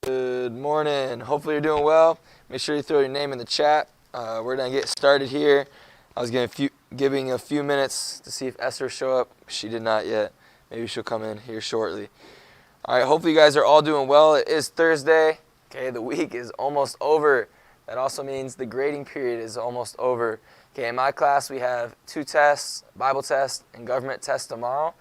Good morning. Hopefully you're doing well. Make sure you throw your name in the chat. We're going to get started here. I was giving a few minutes to see if Esther show up. She did not yet. Maybe she'll come in here shortly. All right, hopefully you guys are all doing well. It is Thursday. Okay, the week is almost over. That also means the grading period is almost over. Okay, in my class we have 2 tests, Bible test and government test tomorrow.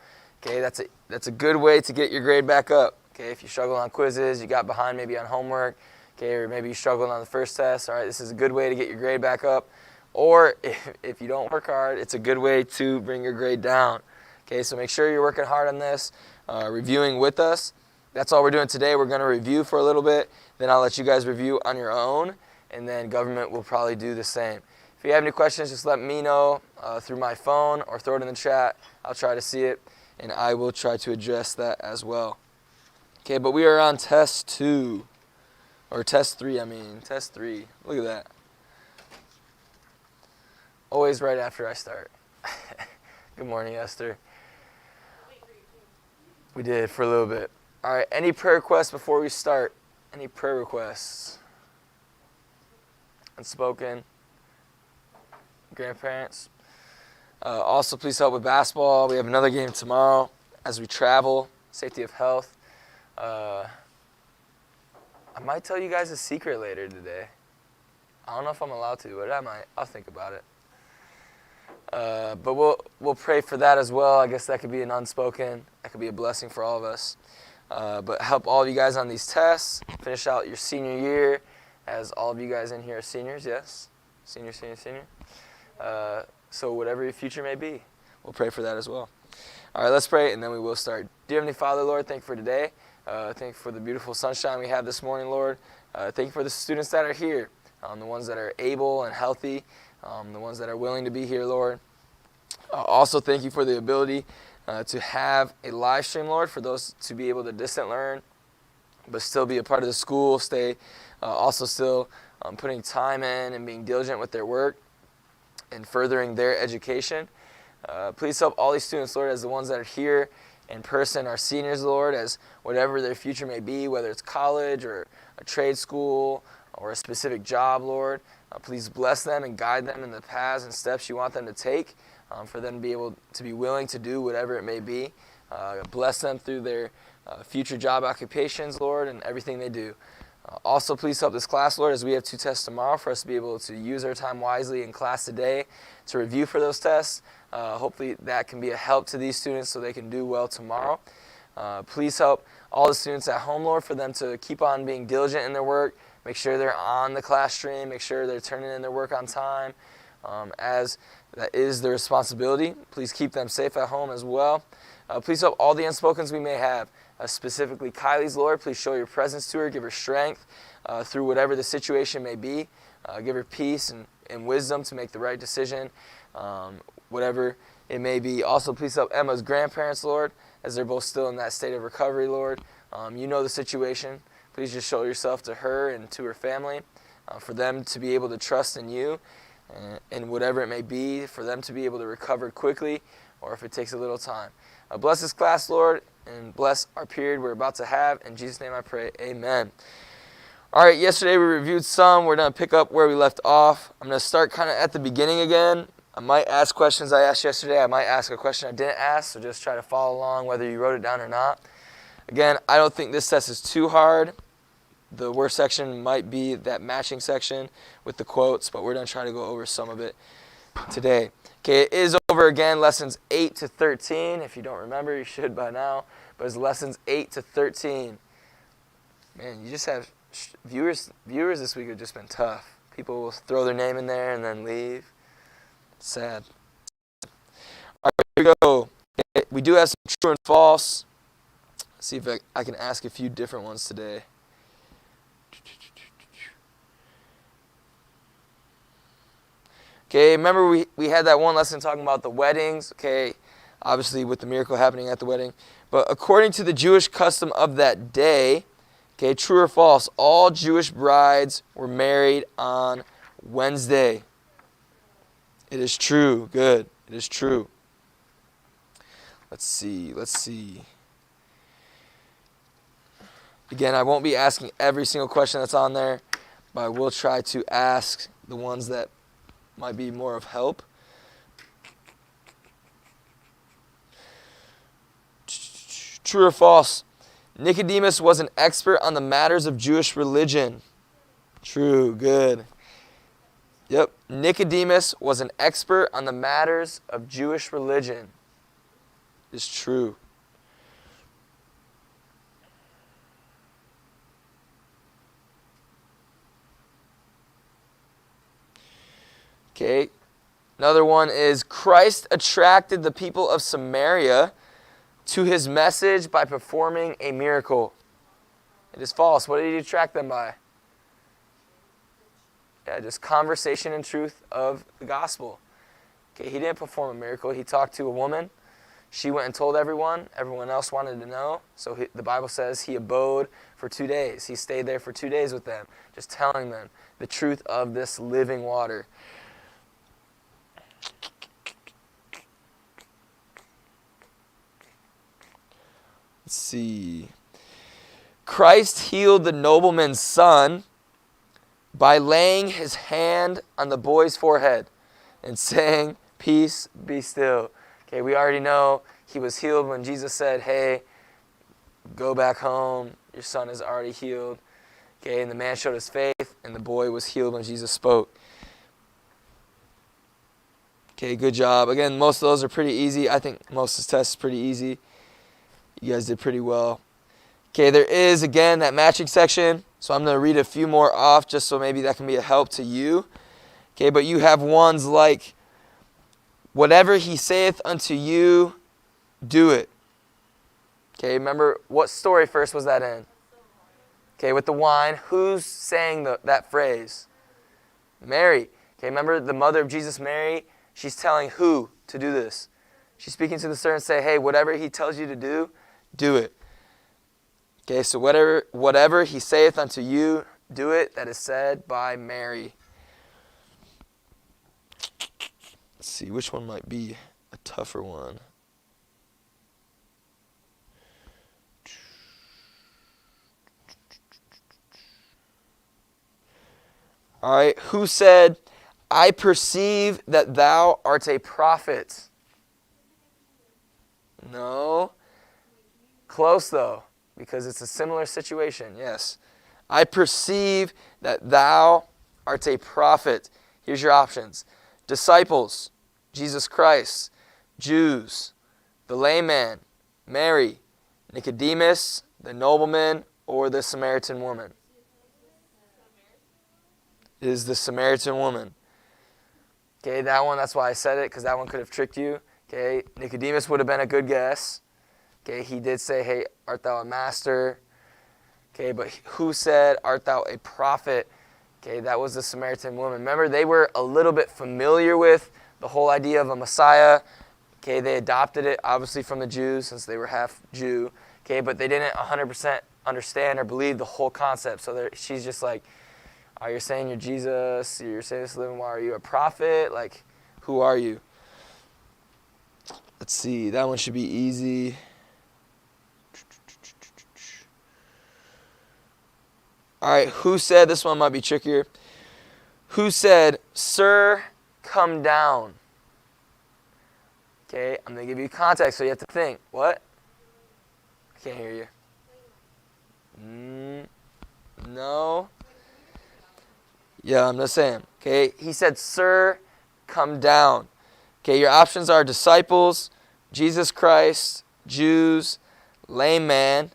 Okay, that's a good way to get your grade back up. Okay, if you struggle on quizzes, you got behind maybe on homework, okay, or maybe you struggled on the first test, all right, this is a good way to get your grade back up. Or if you don't work hard, it's a good way to bring your grade down. Okay, so make sure you're working hard on this, reviewing with us. That's all we're doing today. We're going to review for a little bit, then I'll let you guys review on your own, and then government will probably do the same. If you have any questions, just let me know through my phone or throw it in the chat. I'll try to see it, and I will try to address that as well. Okay, but we are on test 2, or test 3, test 3. Look at that. Always right after I start. Good morning, Esther. We did for a little bit. All right, any prayer requests before we start? Any prayer requests? Unspoken? Grandparents? Also, please help with basketball. We have another game tomorrow as we travel. Safety of health. I might tell you guys a secret later today. I don't know if I'm allowed to, but I might. I'll think about it. But we'll pray for that as well. I guess that could be an unspoken. That could be a blessing for all of us. But help all of you guys on these tests. Finish out your senior year, as all of you guys in here are seniors, yes? Senior. So whatever your future may be, we'll pray for that as well. All right, let's pray, and then we will start. Dear Heavenly Father, Lord, thank you for today. Thank you for the beautiful sunshine we have this morning, Lord. Thank you for the students that are here, the ones that are able and healthy, the ones that are willing to be here, Lord. Also, thank you for the ability to have a live stream, Lord, for those to be able to distant learn, but still be a part of the school, stay also still putting time in and being diligent with their work and furthering their education. Please help all these students, Lord, as the ones that are here in person, our seniors, Lord, as whatever their future may be, whether it's college or a trade school or a specific job, Lord. Please bless them and guide them in the paths and steps you want them to take for them to be able to be willing to do whatever it may be. Bless them through their future job occupations, Lord, and everything they do. Also, please help this class, Lord, as we have 2 tests tomorrow, for us to be able to use our time wisely in class today to review for those tests. Hopefully that can be a help to these students so they can do well tomorrow. Please help all the students at home, Lord, for them to keep on being diligent in their work. Make sure they're on the class stream. Make sure they're turning in their work on time, as that is their responsibility. Please keep them safe at home as well. Please help all the unspokens we may have, specifically Kylie's, Lord. Please show your presence to her. Give her strength through whatever the situation may be. Give her peace and wisdom to make the right decision, whatever it may be. Also, please help Emma's grandparents, Lord, as they're both still in that state of recovery, Lord. You know the situation. Please just show yourself to her and to her family, for them to be able to trust in you, and whatever it may be, for them to be able to recover quickly, or if it takes a little time. Bless this class, Lord, and bless our period we're about to have. In Jesus' name I pray, amen. All right, yesterday we reviewed some. We're going to pick up where we left off. I'm going to start kind of at the beginning again. I might ask questions I asked yesterday. I might ask a question I didn't ask, so just try to follow along whether you wrote it down or not. Again, I don't think this test is too hard. The worst section might be that matching section with the quotes, but we're going to try to go over some of it today. Okay, it is over again, lessons 8 to 13. If you don't remember, you should by now. But it's lessons 8 to 13. Man, you just have viewers this week have just been tough. People will throw their name in there and then leave. Sad. All right, here we go. We do have some true and false. Let's see if I can ask a few different ones today. Okay, remember we had that one lesson talking about the weddings, okay, obviously with the miracle happening at the wedding. But according to the Jewish custom of that day, okay, true or false, all Jewish brides were married on Wednesday. It is true. Good. It is true. Let's see. Again, I won't be asking every single question that's on there, but I will try to ask the ones that might be more of help. True or false? Nicodemus was an expert on the matters of Jewish religion. True, good. Yep, Nicodemus was an expert on the matters of Jewish religion. Is true. Okay, another one is Christ attracted the people of Samaria to his message by performing a miracle. It is false. What did he attract them by? Yeah, just conversation and truth of the gospel. Okay, he didn't perform a miracle. He talked to a woman. She went and told everyone. Everyone else wanted to know. So the Bible says he abode for 2 days. He stayed there for 2 days with them, just telling them the truth of this living water. Let's see. Christ healed the nobleman's son by laying his hand on the boy's forehead and saying, "Peace, be still." Okay, we already know he was healed when Jesus said, "Hey, go back home. Your son is already healed." Okay, and the man showed his faith, and the boy was healed when Jesus spoke. Okay, good job. Again, most of those are pretty easy. I think most of this test is pretty easy. You guys did pretty well. Okay, there is, again, that matching section. So I'm going to read a few more off just so maybe that can be a help to you. Okay, but you have ones like, whatever he saith unto you, do it. Okay, remember, what story first was that in? Okay, with the wine, who's saying that phrase? Mary. Okay, remember the mother of Jesus, Mary? She's telling who to do this? She's speaking to the servant and say, "Hey, whatever he tells you to do, do it." Okay, so whatever he saith unto you, do it. That is said by Mary. Let's see, which one might be a tougher one? All right, who said, "I perceive that thou art a prophet"? No. Close though, because it's a similar situation. Yes. I perceive that thou art a prophet. Here's your options. Disciples, Jesus Christ, Jews, the layman, Mary, Nicodemus, the nobleman, or the Samaritan woman. It is the Samaritan woman. Okay, that one, that's why I said it, because that one could have tricked you. Okay, Nicodemus would have been a good guess. Okay, he did say, "Hey, art thou a master?" Okay, but who said, "Art thou a prophet?" Okay, that was the Samaritan woman. Remember, they were a little bit familiar with the whole idea of a Messiah. Okay, they adopted it, obviously, from the Jews, since they were half Jew. Okay, but they didn't 100% understand or believe the whole concept. So she's just like, "Oh, you're saying you're Jesus, you're saying this living water, are you a prophet? Like, who are you?" Let's see, that one should be easy. All right, who said, this one might be trickier. Who said, "Sir, come down"? Okay, I'm going to give you context, so you have to think. What? I can't hear you. No. Yeah, I'm just saying. Okay, he said, "Sir, come down." Okay, your options are disciples, Jesus Christ, Jews, lame man,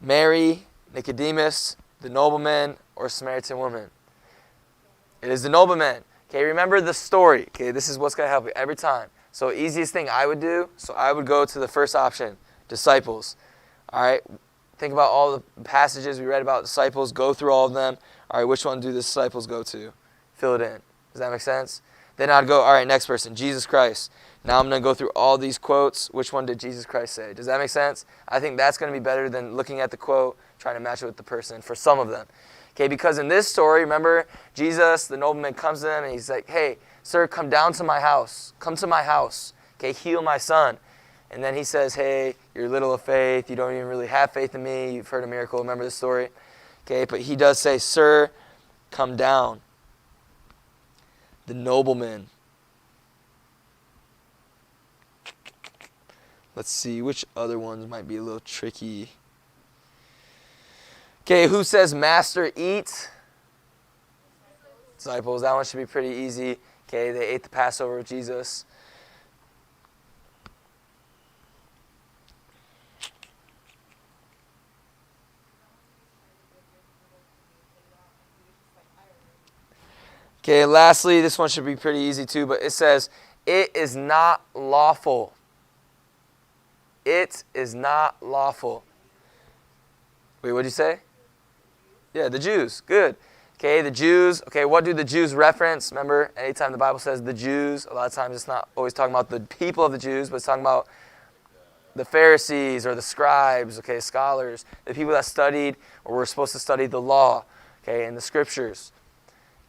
Mary, Nicodemus, the nobleman, or Samaritan woman. It is the nobleman. Okay, remember the story. Okay, this is what's going to help you every time. So easiest thing I would do, so I would go to the first option, disciples. All right, think about all the passages we read about disciples. Go through all of them. All right, which one do the disciples go to? Fill it in. Does that make sense? Then I'd go, all right, next person, Jesus Christ. Now I'm going to go through all these quotes. Which one did Jesus Christ say? Does that make sense? I think that's going to be better than looking at the quote, trying to match it with the person for some of them. Okay, because in this story, remember, Jesus, the nobleman, comes to them and he's like, "Hey, sir, come down to my house. Come to my house. Okay, heal my son." And then he says, hey, you're little of faith. You don't even really have faith in me. You've heard a miracle. Remember the story? Okay, but he does say, sir, come down. The nobleman. Let's see, which other ones might be a little tricky. Okay, who says, Master, eat? Disciples. That one should be pretty easy. Okay, they ate the Passover with Jesus. Okay, lastly, this one should be pretty easy too, but it says, it is not lawful. It is not lawful. Wait, what did you say? Yeah, the Jews. Good. Okay, the Jews. Okay, what do the Jews reference? Remember, anytime the Bible says the Jews, a lot of times it's not always talking about the people of the Jews, but it's talking about the Pharisees or the scribes, okay, scholars, the people that studied or were supposed to study the law, okay, and the scriptures.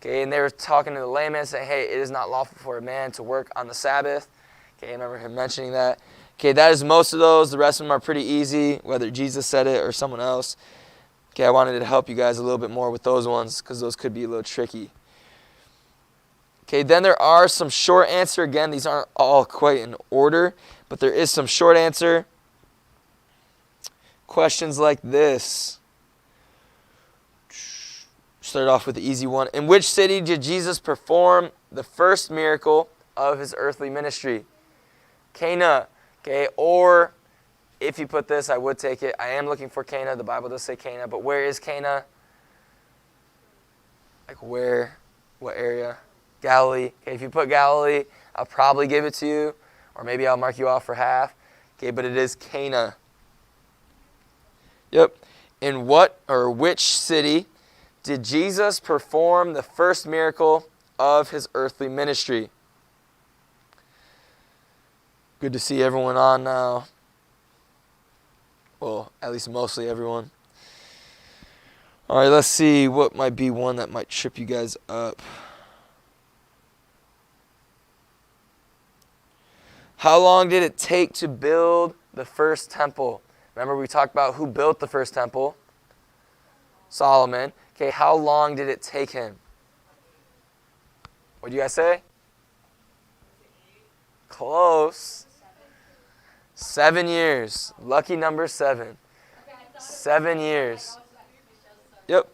Okay, and they were talking to the layman saying, hey, it is not lawful for a man to work on the Sabbath. Okay, I remember him mentioning that. Okay, that is most of those. The rest of them are pretty easy, whether Jesus said it or someone else. Okay, I wanted to help you guys a little bit more with those ones because those could be a little tricky. Okay, then there are some short answer. Again, these aren't all quite in order, but there is some short answer. Questions like this. Start off with the easy one. In which city did Jesus perform the first miracle of his earthly ministry? Cana. Okay, or if you put this, I would take it. I am looking for Cana. The Bible does say Cana, but where is Cana? Like where? What area? Galilee. Okay, if you put Galilee, I'll probably give it to you, or maybe I'll mark you off for half. Okay, but it is Cana. Yep. In what or which city did Jesus perform the first miracle of his earthly ministry? Good to see everyone on now. Well, at least mostly everyone. All right, let's see what might be one that might trip you guys up. How long did it take to build the first temple? Remember we talked about who built the first temple? Solomon. Okay, how long did it take him? What do you guys say? Close. 7 years. Lucky number 7. 7 years. Yep.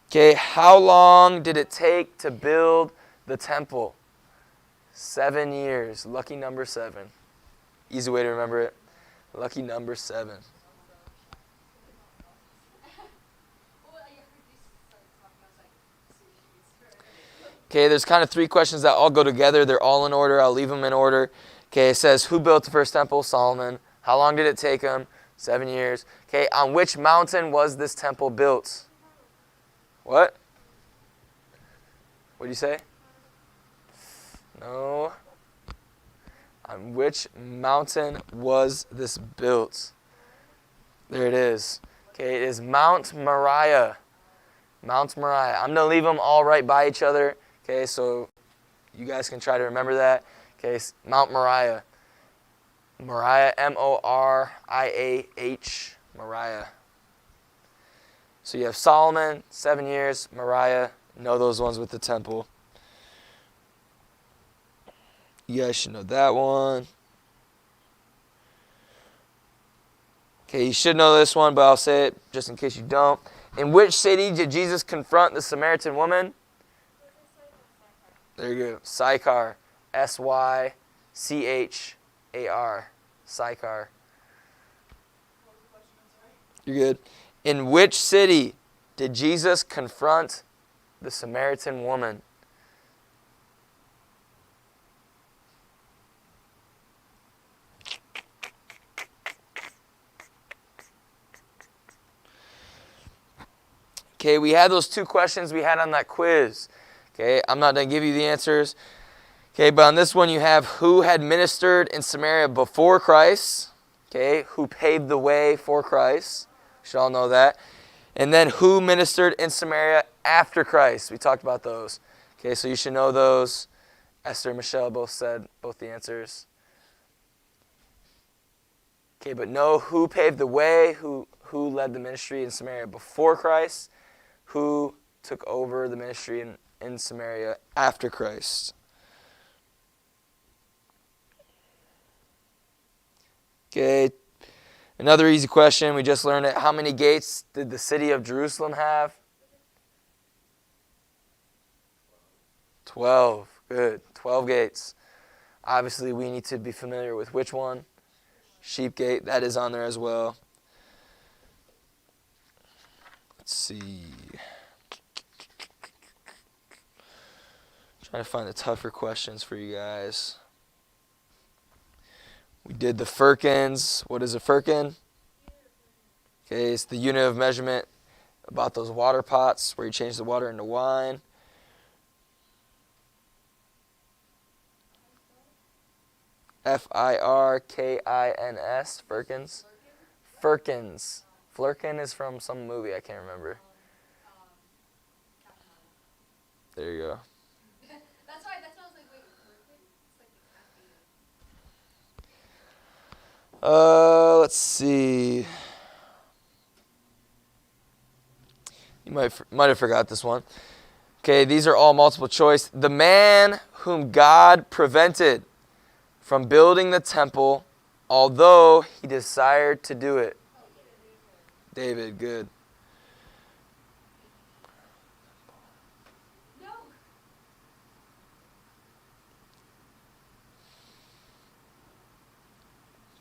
Okay, how long did it take to build the temple? 7 years. Lucky number 7. Easy way to remember it. Lucky number 7. Okay, there's kind of 3 questions that all go together. They're all in order. I'll leave them in order. Okay, it says, who built the first temple? Solomon. How long did it take him? 7 years. Okay, on which mountain was this temple built? What? What do you say? No. On which mountain was this built? There it is. Okay, it is Mount Moriah. Mount Moriah. I'm going to leave them all right by each other. Okay, so you guys can try to remember that. Okay, Mount Moriah. Moriah, M-O-R-I-A-H, Moriah. So you have Solomon, 7 years. Moriah, know those ones with the temple. You guys should know that one. Okay, you should know this one, but I'll say it just in case you don't. In which city did Jesus confront the Samaritan woman? There you go. Sychar. S-Y-C-H-A-R. Sychar. You're good. In which city did Jesus confront the Samaritan woman? Okay, we had those 2 questions we had on that quiz. Okay, I'm not going to give you the answers. Okay, but on this one you have who had ministered in Samaria before Christ. Okay, who paved the way for Christ. You should all know that. And then who ministered in Samaria after Christ. We talked about those. Okay, so you should know those. Esther and Michelle both said both the answers. Okay, but know who paved the way, who led the ministry in Samaria before Christ, who took over the ministry in Samaria after Christ. Okay, another easy question. We just learned it. How many gates did the city of Jerusalem have? 12. Good. 12 gates. Obviously, we need to be familiar with which one? Sheep gate. That is on there as well. Let's see. Trying to find the tougher questions for you guys. We did the firkins. What is a firkin? Okay, it's the unit of measurement about those water pots where you change the water into wine. Firkins. Firkins. Firkins. Flurkin is from some movie I can't remember. There you go. That's why I was like, wait, Flurkin? It's like Let's see. You might have forgot this one. Okay, these are all multiple choice. The man whom God prevented from building the temple, although he desired to do it. David, good. No.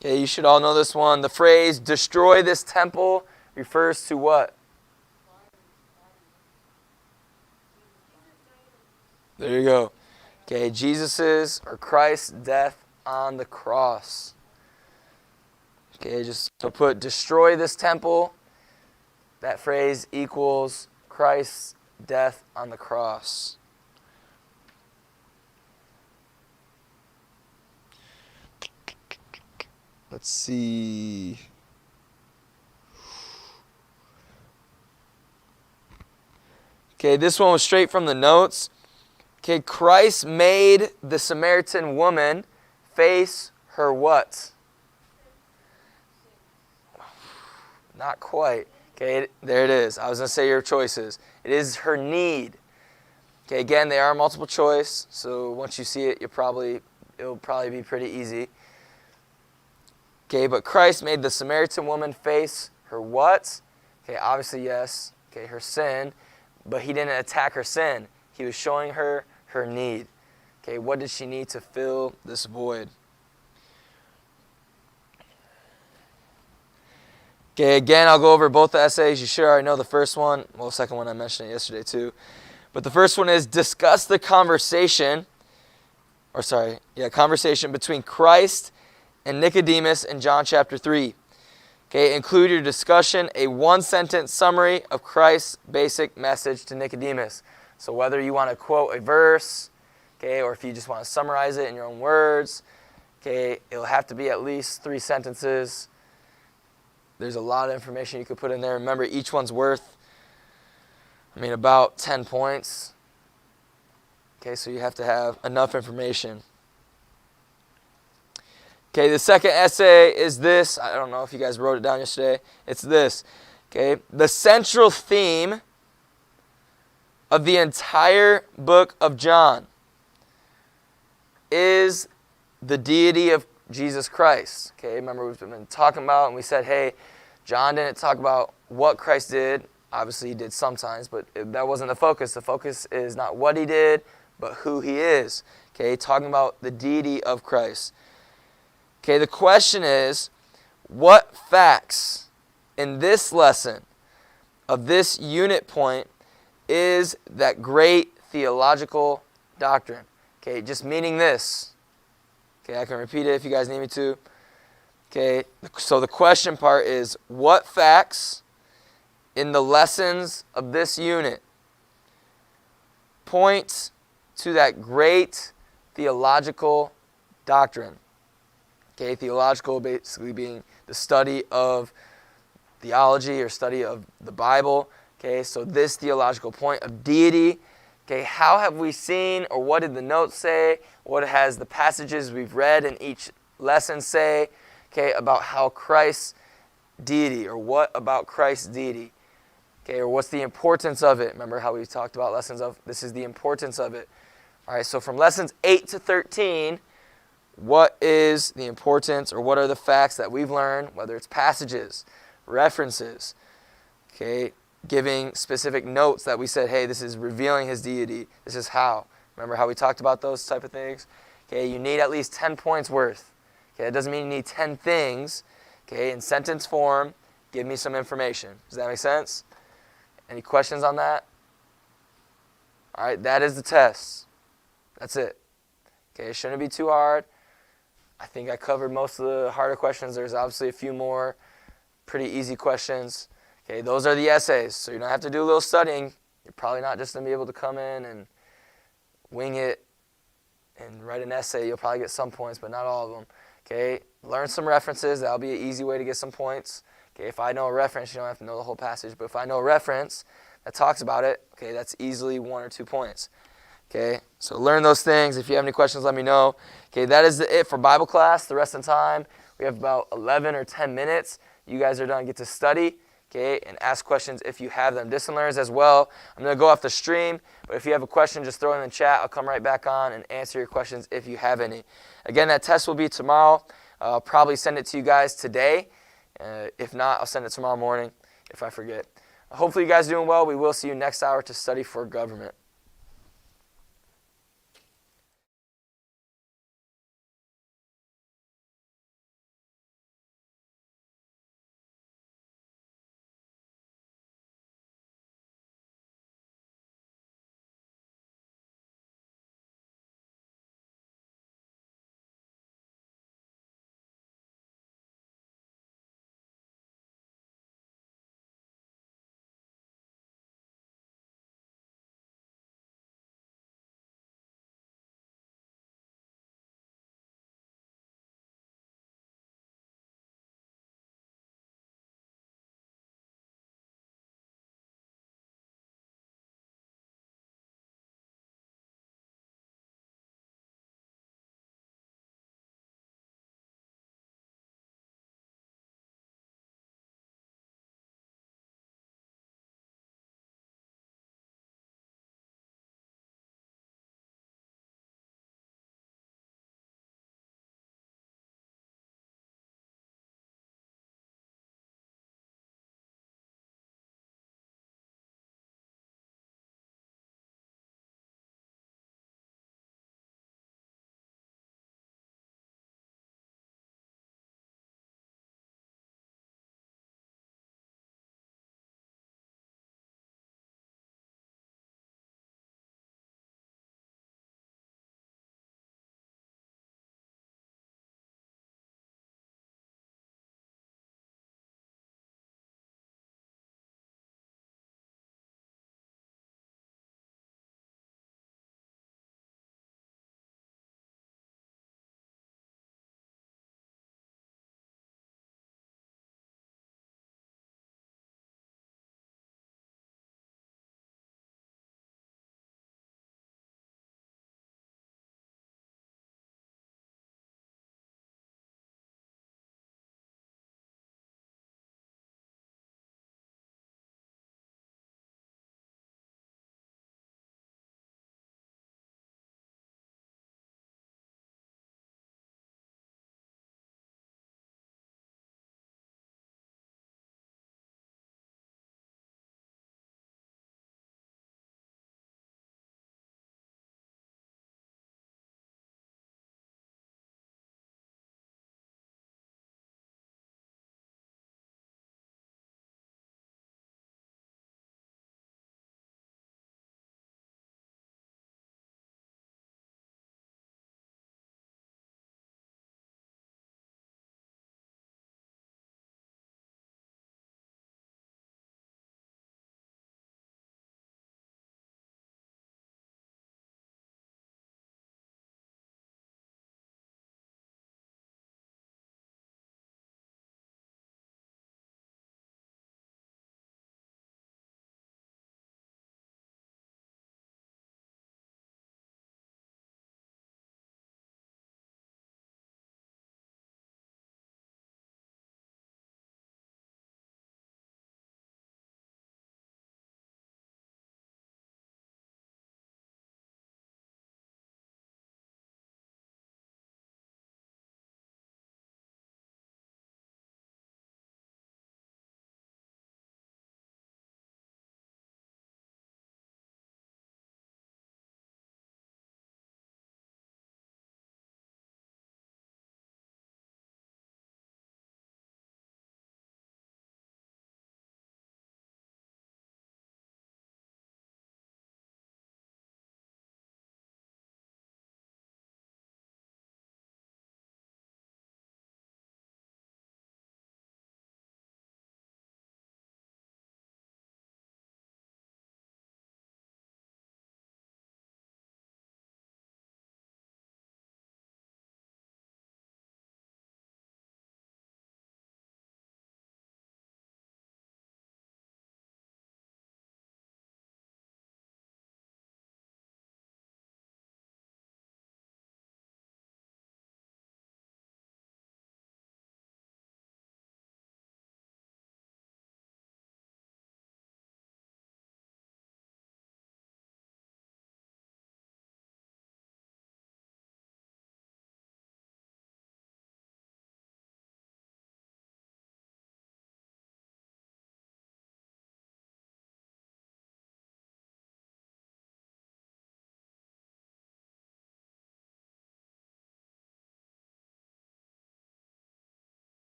Okay, you should all know this one. The phrase, destroy this temple, refers to what? There you go. Okay, Jesus's or Christ's death on the cross. Okay, just so put destroy this temple. That phrase equals Christ's death on the cross. Let's see. Okay, this one was straight from the notes. Okay, Christ made the Samaritan woman face her what? Not quite. Okay, there it is. I was going to say your choices. It is her need. Okay, again, they are multiple choice, so once you see it, it'll probably be pretty easy. Okay, but Christ made the Samaritan woman face her what? Okay, obviously yes. Okay, her sin, but he didn't attack her sin. He was showing her her need. Okay, what did she need to fill this void? Okay, again, I'll go over both the essays. You should already know the first one. Well, the second one I mentioned it yesterday too. But the first one is discuss the conversation between Christ and Nicodemus in John chapter 3. Okay, include your discussion a one-sentence summary of Christ's basic message to Nicodemus. So whether you want to quote a verse, okay, or if you just want to summarize it in your own words, okay, it'll have to be at least 3 sentences. There's a lot of information you could put in there. Remember, each one's worth, about 10 points. Okay, so you have to have enough information. Okay, the second essay is this. I don't know if you guys wrote it down yesterday. It's this. Okay, the central theme of the entire book of John is the deity of Jesus Christ. Okay, remember we've been talking about, and we said, hey, John didn't talk about what Christ did. Obviously he did sometimes, but that wasn't the focus. The focus is not what he did, but who he is. Okay, talking about the deity of Christ. Okay, the question is, what facts in this lesson of this unit point is that great theological doctrine? Okay, just meaning this. Okay, I can repeat it if you guys need me to. Okay, so the question part is, what facts in the lessons of this unit point to that great theological doctrine? Okay, theological basically being the study of theology or study of the Bible. Okay, so this theological point of deity. Okay, how have we seen, or what did the notes say? What has the passages we've read in each lesson say? okay, about how Christ's deity, or what about Christ's deity, okay, or what's the importance of it. Remember how we talked about lessons of, this is the importance of it. All right, so from lessons 8 to 13, what is the importance, or what are the facts that we've learned, whether it's passages, references, okay, giving specific notes that we said, hey, this is revealing his deity, this is how. Remember how we talked about those type of things? Okay, you need at least 10 points worth. Okay, that doesn't mean you need 10 things. Okay, in sentence form, give me some information. Does that make sense? Any questions on that? All right, that is the test. That's it. Okay, it shouldn't be too hard. I think I covered most of the harder questions. There's obviously a few more pretty easy questions. Okay, those are the essays, so you don't have to do a little studying. You're probably not just going to be able to come in and wing it and write an essay. You'll probably get some points, but not all of them. Okay, learn some references. That'll be an easy way to get some points. Okay, if I know a reference, you don't have to know the whole passage, but if I know a reference that talks about it, okay, that's easily 1 or 2 points. Okay, so learn those things. If you have any questions, let me know. Okay, that is it for Bible class. The rest of the time, we have about 11 or 10 minutes. You guys are done. Get to study, okay, and ask questions if you have them. Distant learners as well. I'm going to go off the stream, but if you have a question, just throw it in the chat. I'll come right back on and answer your questions if you have any. Again, that test will be tomorrow. I'll probably send it to you guys today. If not, I'll send it tomorrow morning if I forget. Hopefully you guys are doing well. We will see you next hour to study for government.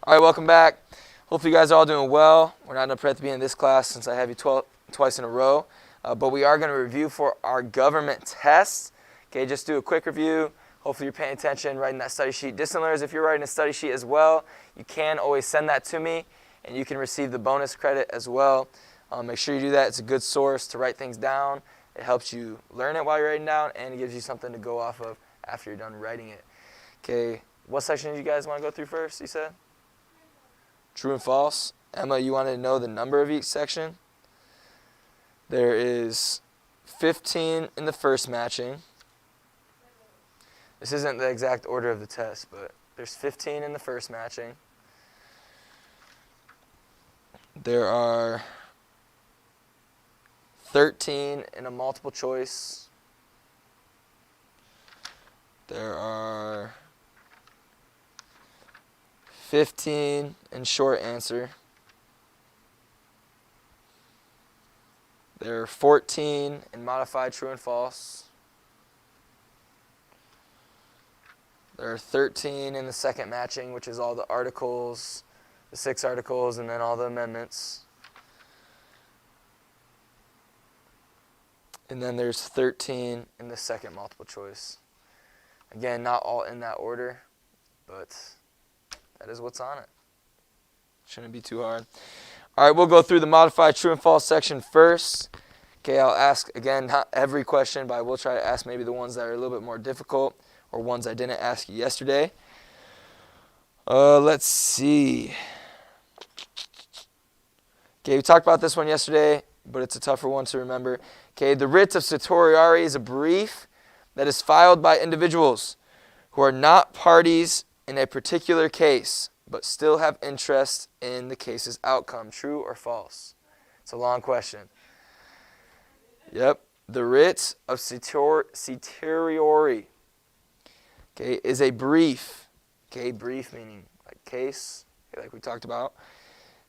All right, welcome back. Hopefully you guys are all doing well. We're not going to pray at the beginning of this class since I have you twice in a row. But we are going to review for our government tests. Okay, just do a quick review. Hopefully you're paying attention, writing that study sheet. Distant learners, if you're writing a study sheet as well, you can always send that to me, and you can receive the bonus credit as well. Make sure you do that. It's a good source to write things down. It helps you learn it while you're writing down, and it gives you something to go off of after you're done writing it. Okay, what section do you guys want to go through first, you said? True and false. Emma, you wanted to know the number of each section? There is 15 in the first matching. This isn't the exact order of the test, but there's 15 in the first matching. There are 13 in a multiple choice. There are 15 in short answer. There are 14 in modified true and false. There are 13 in the second matching, which is all the articles, the 6 articles, and then all the amendments. And then there's 13 in the second multiple choice. Again, not all in that order, but that is what's on it. Shouldn't be too hard. All right, we'll go through the modified true and false section first. Okay, I'll ask, again, not every question, but I will try to ask maybe the ones that are a little bit more difficult or ones I didn't ask you yesterday. Let's see. Okay, we talked about this one yesterday, but it's a tougher one to remember. Okay, the writ of certiorari is a brief that is filed by individuals who are not parties in a particular case, but still have interest in the case's outcome. True or false? It's a long question. Yep. The writ of certiorari, okay, is a brief. Okay, brief meaning like case, okay, like we talked about,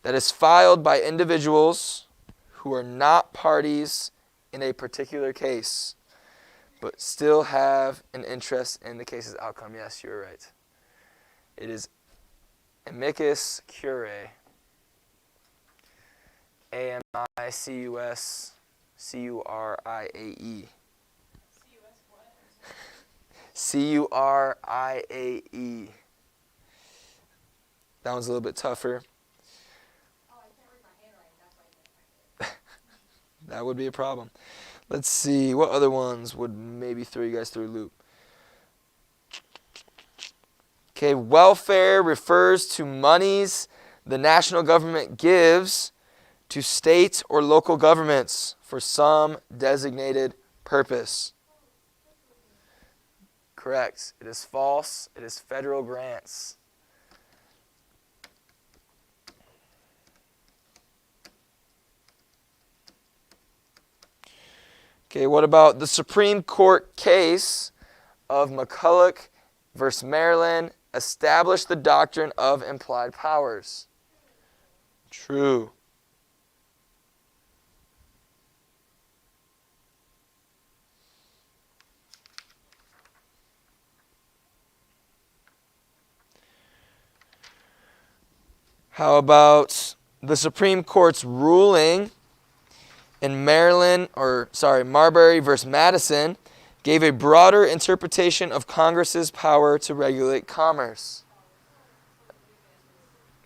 that is filed by individuals who are not parties in a particular case, but still have an interest in the case's outcome. Yes, you're right. It is amicus curiae. AMICUS CURIAE. CURIAE. That one's a little bit tougher. Oh, I can't read my handwriting. That's why I can't find it. That would be a problem. Let's see. What other ones would maybe throw you guys through a loop? Okay, welfare refers to monies the national government gives to state or local governments for some designated purpose. Correct. It is false. It is federal grants. Okay, what about the Supreme Court case of McCulloch versus Maryland established the doctrine of implied powers? True. How about the Supreme Court's ruling in Marbury versus Madison gave a broader interpretation of Congress's power to regulate commerce?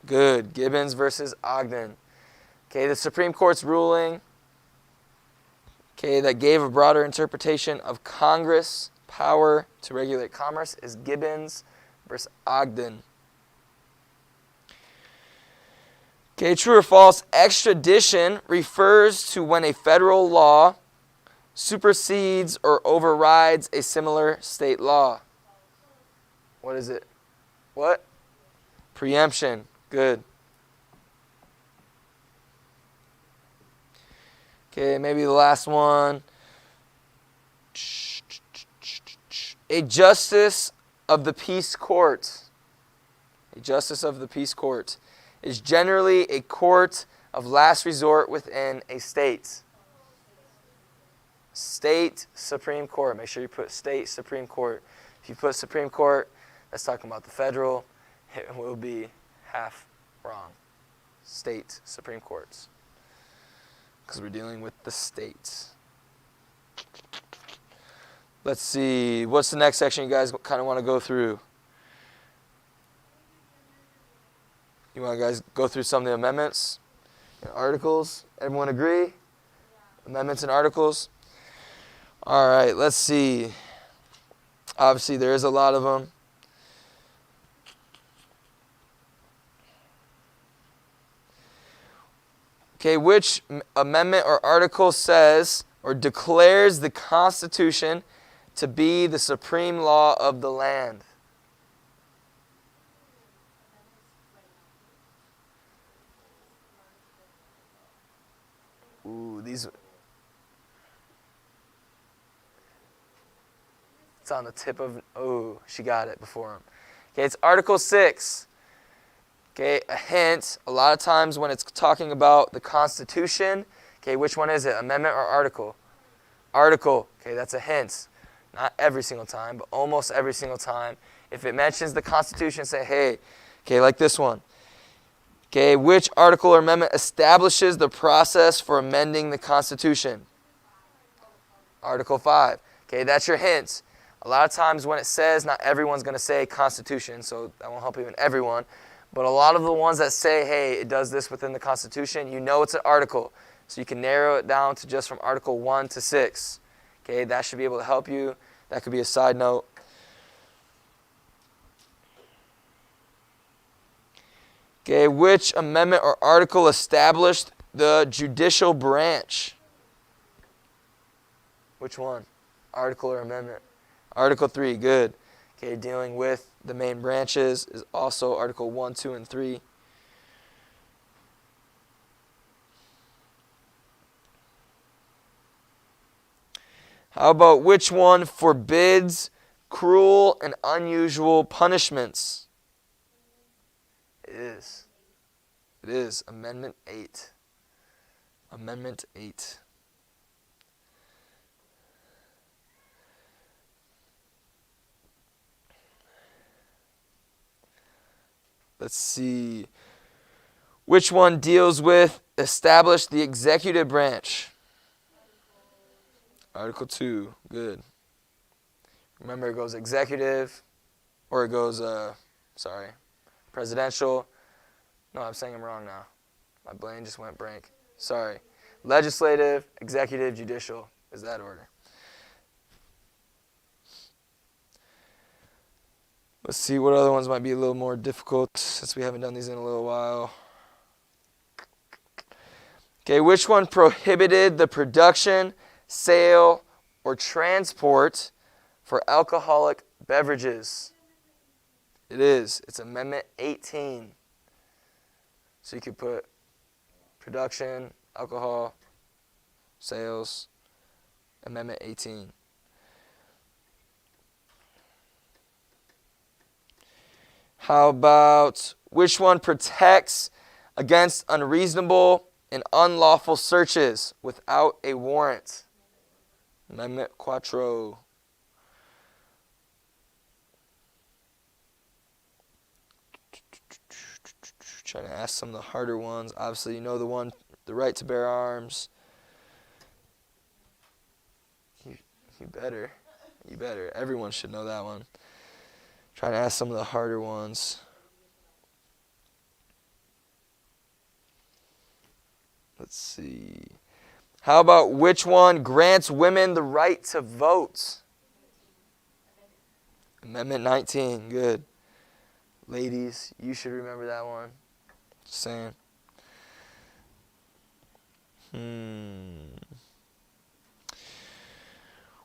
Good. Gibbons versus Ogden. Okay, the Supreme Court's ruling, okay, that gave a broader interpretation of Congress' power to regulate commerce is Gibbons versus Ogden. Okay, true or false? Extradition refers to when a federal law supersedes or overrides a similar state law. What is it? What? Preemption. Good. Okay, maybe the last one. A justice of the peace court. A justice of the peace court is generally a court of last resort within a state. State Supreme Court. Make sure you put State Supreme Court. If you put Supreme Court, that's talking about the federal. It will be half wrong. State Supreme Courts. Because we're dealing with the states. Let's see. What's the next section you guys kind of want to go through? You want to guys go through some of the amendments and articles? Everyone agree? Yeah. Amendments and articles? All right, let's see. Obviously, there is a lot of them. Okay, which amendment or article says or declares the Constitution to be the supreme law of the land? Ooh, these. It's on the tip of. Oh, she got it before him. Okay, it's Article 6. Okay, a hint. A lot of times when it's talking about the Constitution, okay, which one is it? Amendment or article? Article. Okay, that's a hint. Not every single time, but almost every single time. If it mentions the Constitution, say, hey, okay, like this one. Okay, which article or amendment establishes the process for amending the Constitution? Article 5. Okay, that's your hint. A lot of times when it says, not everyone's going to say Constitution, so that won't help even everyone. But a lot of the ones that say, hey, it does this within the Constitution, you know it's an article. So you can narrow it down to just from Article 1 to 6. Okay, that should be able to help you. That could be a side note. Okay, which amendment or article established the judicial branch? Which one? Article or amendment? Article 3, good. Okay, dealing with the main branches is also Article 1, 2, and 3. How about which one forbids cruel and unusual punishments? It is. It is Amendment 8. Amendment 8. Let's see. Which one deals with establish the executive branch? Article 2. Good. Remember, it goes executive, or it goes, presidential. No, I'm saying I'm wrong now. My brain just went blank. Sorry. Legislative, executive, judicial is that order. Let's see what other ones might be a little more difficult since we haven't done these in a little while. Okay, which one prohibited the production, sale, or transport for alcoholic beverages? It is. It's Amendment 18. So you could put production, alcohol, sales, Amendment 18. How about which one protects against unreasonable and unlawful searches without a warrant? Amendment Quattro. Trying to ask some of the harder ones. Obviously, you know the one, the right to bear arms. You better. You better. Everyone should know that one. Trying to ask some of the harder ones. Let's see. How about which one grants women the right to vote? Amendment 19. Good. Ladies, you should remember that one. Just saying.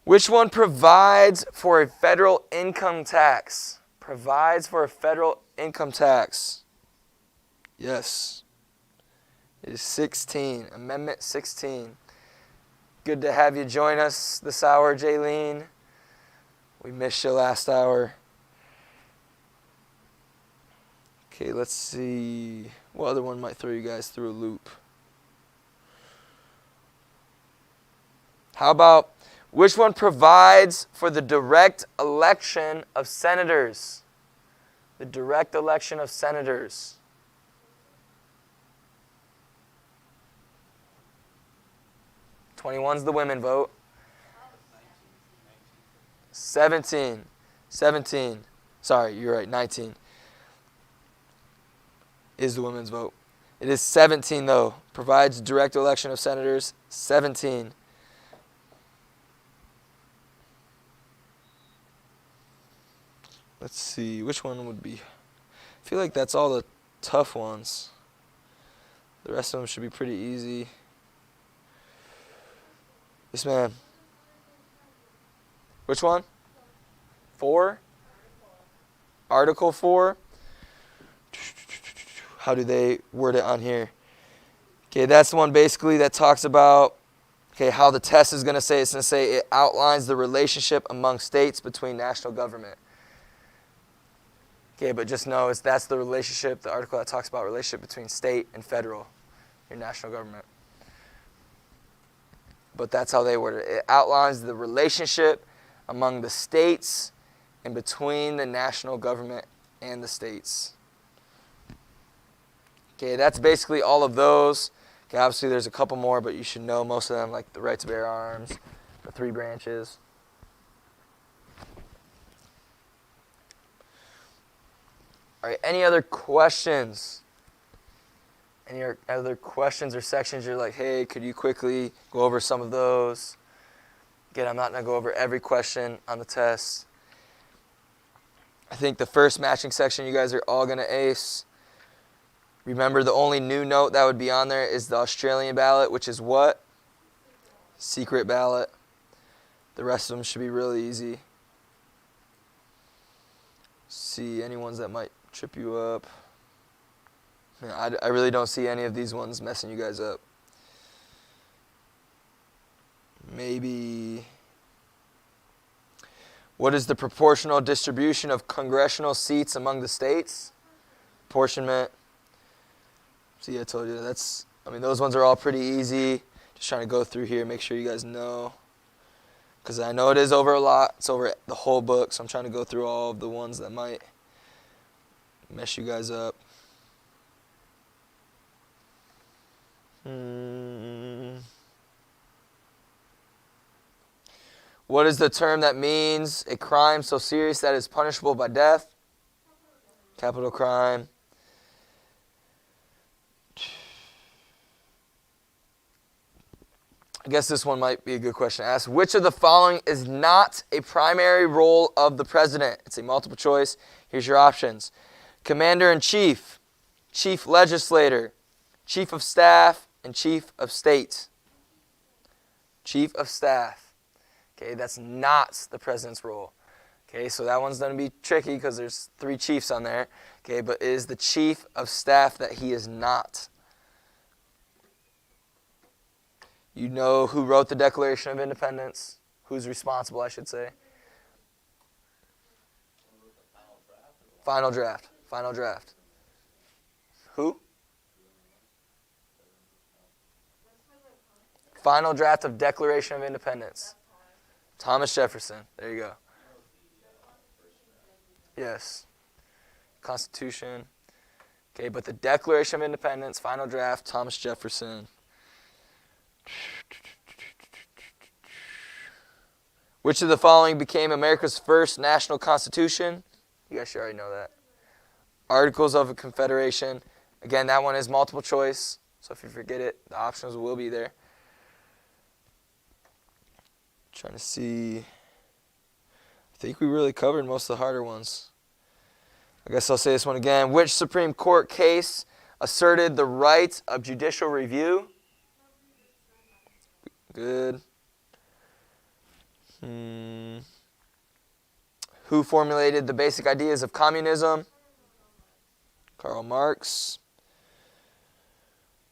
Which one provides for a federal income tax? Provides for a federal income tax. Yes. It is 16. Amendment 16. Good to have you join us this hour, Jaylene. We missed you last hour. Okay, let's see. What other one might throw you guys through a loop? How about which one provides for the direct election of senators? The direct election of senators. 21's the women vote. 17. Sorry, you're right, 19 is the women's vote. It is 17, though. Provides direct election of senators. 17. Let's see, which one would be? I feel like that's all the tough ones. The rest of them should be pretty easy. Yes, ma'am. Which one? 4? Article 4. How do they word it on here? Okay, that's the one basically that talks about how the test is going to say. It's going to say it outlines the relationship among states between national government. Okay, but just know that's the relationship, the article that talks about relationship between state and federal, your national government. But that's how they word it. It outlines the relationship among the states and between the national government and the states. Okay, that's basically all of those. Okay, obviously there's a couple more, but you should know most of them, like the right to bear arms, the 3 branches. All right, any other questions? Any other questions or sections you're like, hey, could you quickly go over some of those? Again, I'm not going to go over every question on the test. I think the first matching section you guys are all going to ace. Remember, the only new note that would be on there is the Australian ballot, which is what? Secret ballot. The rest of them should be really easy. See any ones that might trip you up. I really don't see any of these ones messing you guys up. Maybe, what is the proportional distribution of congressional seats among the states? Apportionment. See, I told you those ones are all pretty easy. Just trying to go through here, make sure you guys know. Because I know it is over a lot. It's over the whole book, so I'm trying to go through all of the ones that might mess you guys up. What is the term that means a crime so serious that is punishable by death? Capital crime. I guess this one might be a good question to ask. Which of the following is not a primary role of the president? It's a multiple choice. Here's your options. Commander-in-Chief, Chief Legislator, Chief of Staff, and Chief of State. Chief of Staff. Okay, that's not the president's role. Okay, so that one's going to be tricky because there's 3 chiefs on there. Okay, but it is the Chief of Staff that he is not. You know who wrote the Declaration of Independence? Who's responsible, I should say. Final draft. Final draft. Who? Final draft of Declaration of Independence. Thomas Jefferson. There you go. Yes. Constitution. Okay, but the Declaration of Independence, final draft, Thomas Jefferson. Which of the following became America's first national constitution? You guys should already know that. Articles of Confederation. Again, that one is multiple choice. So if you forget it, the options will be there. Trying to see. I think we really covered most of the harder ones. I guess I'll say this one again. Which Supreme Court case asserted the right of judicial review? Good. Who formulated the basic ideas of communism? Karl Marx.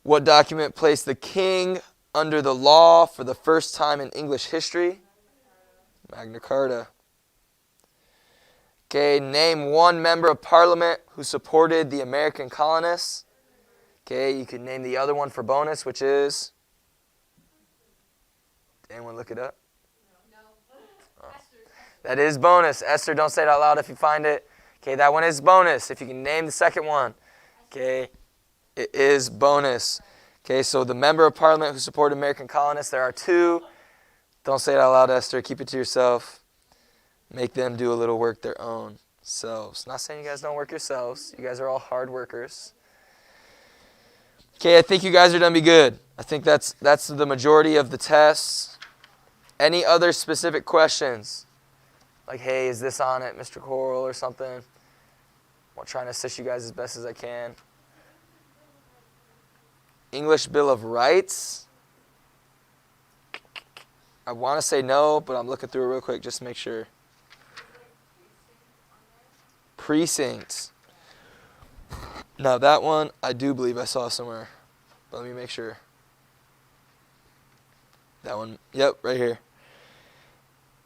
What document placed the king under the law for the first time in English history? Magna Carta. Okay, name one member of parliament who supported the American colonists. Okay, you can name the other one for bonus, which is? Anyone look it up? No. Oh. That is bonus. Esther, don't say it out loud if you find it. Okay, that one is bonus. If you can name the second one. Okay, it is bonus. Okay, so the member of parliament who supported American colonists, there are two. Don't say it out loud, Esther. Keep it to yourself. Make them do a little work their own selves. Not saying you guys don't work yourselves. You guys are all hard workers. Okay, I think you guys are going to be good. I think that's the majority of the tests. Any other specific questions? Like, hey, is this on it, Mr. Coral, or something? I'm trying to assist you guys as best as I can. English Bill of Rights. I want to say no, but I'm looking through it real quick just to make sure. Precincts. Now that one, I do believe I saw somewhere. But let me make sure. That one, yep, right here.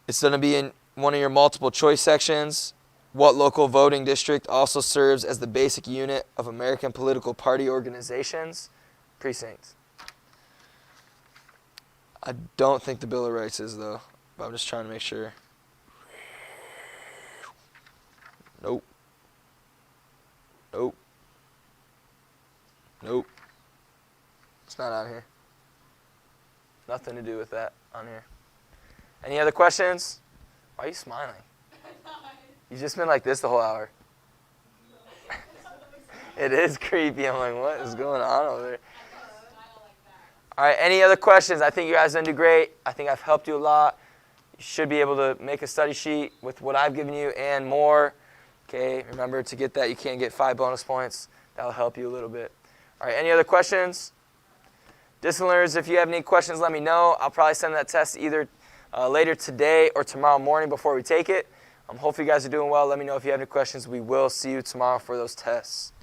It's going to be in one of your multiple choice sections. What local voting district also serves as the basic unit of American political party organizations? Precincts. I don't think the Bill of Rights is, though. But I'm just trying to make sure. Nope. Nope. Nope. It's not on here. Nothing to do with that on here. Any other questions? Why are you smiling? You've just been like this the whole hour. It is creepy. I'm like, what is going on over there? All right, any other questions? I think you guys are going to do great. I think I've helped you a lot. You should be able to make a study sheet with what I've given you and more. Okay, remember to get that, you can get 5 bonus points. That'll help you a little bit. All right, any other questions? Discipline learners, if you have any questions, let me know. I'll probably send that test either later today or tomorrow morning before we take it. Hopefully you guys are doing well. Let me know if you have any questions. We will see you tomorrow for those tests.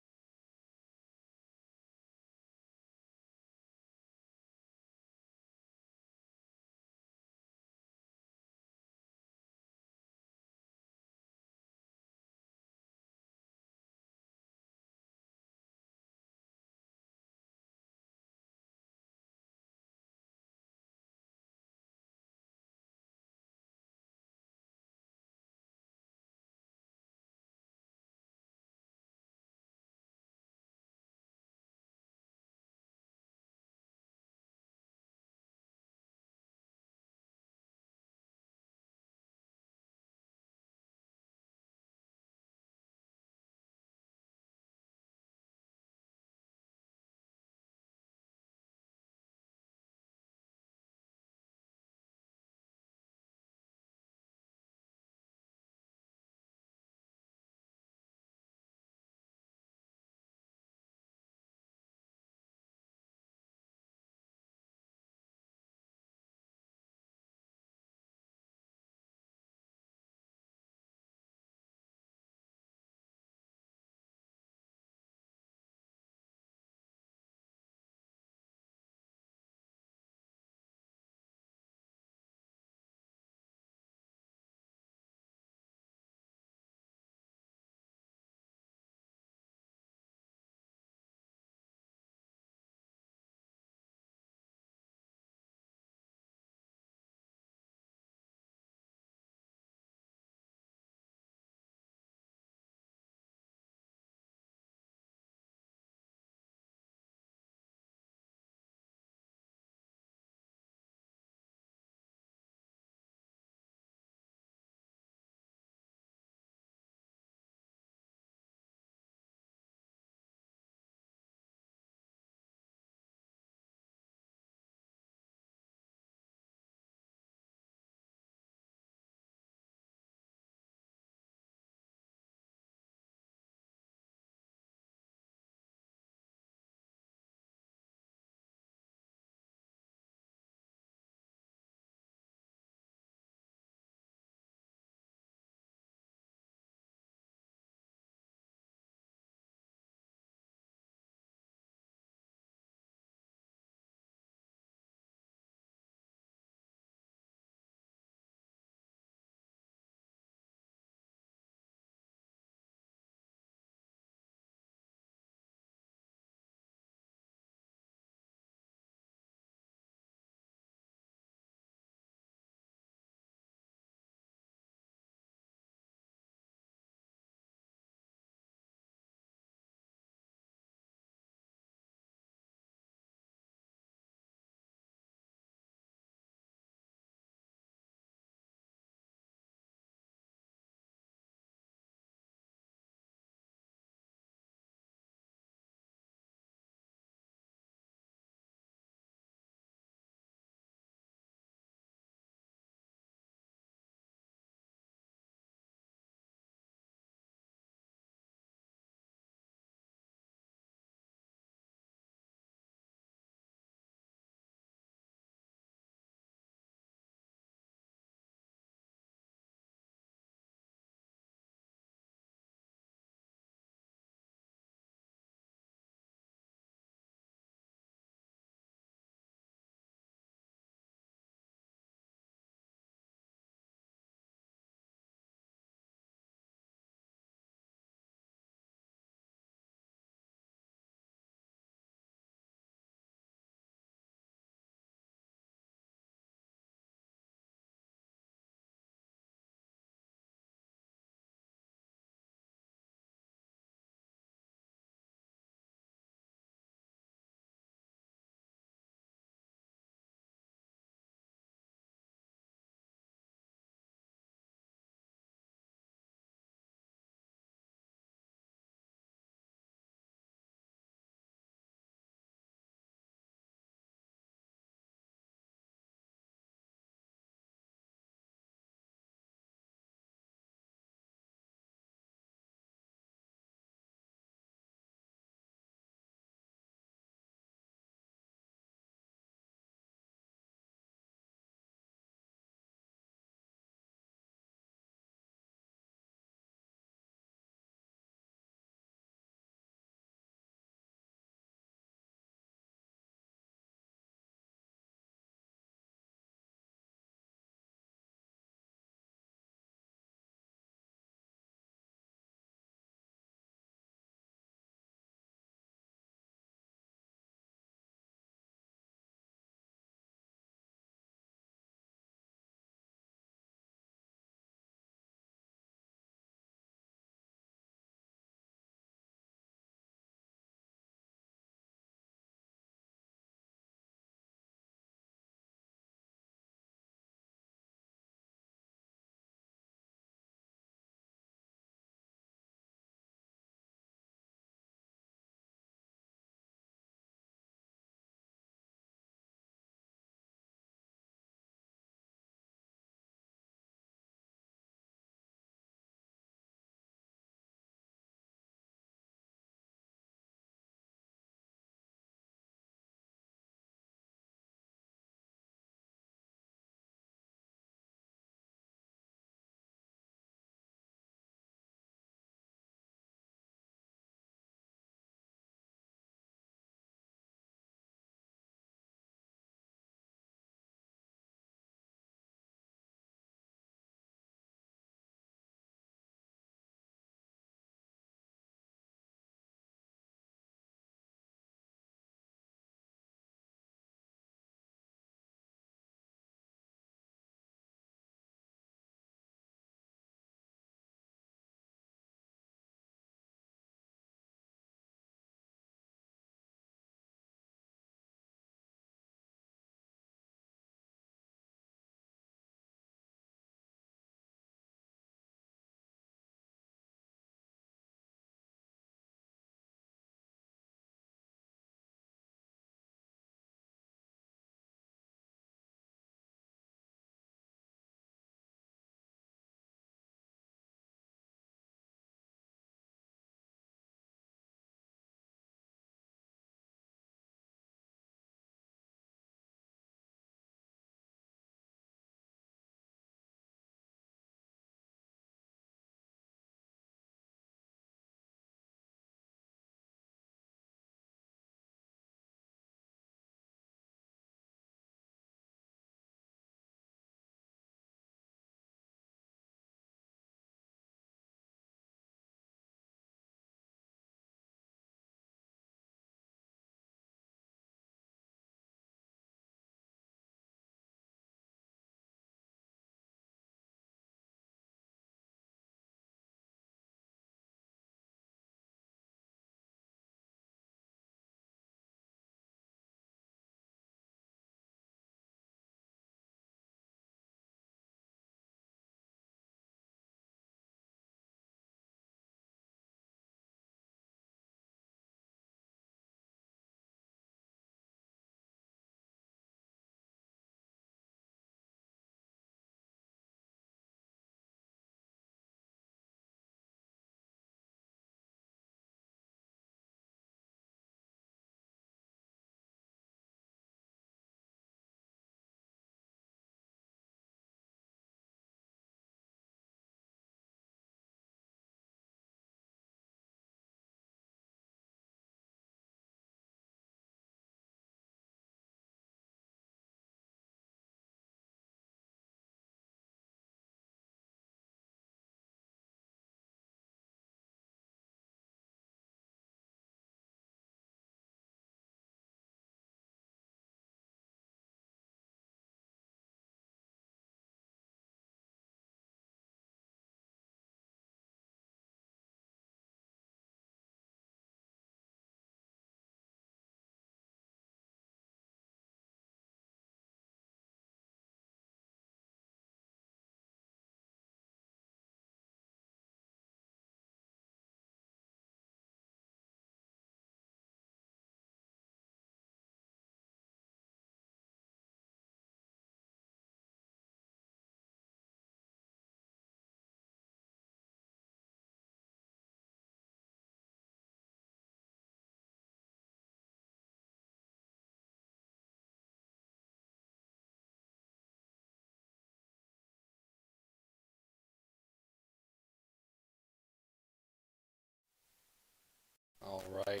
right.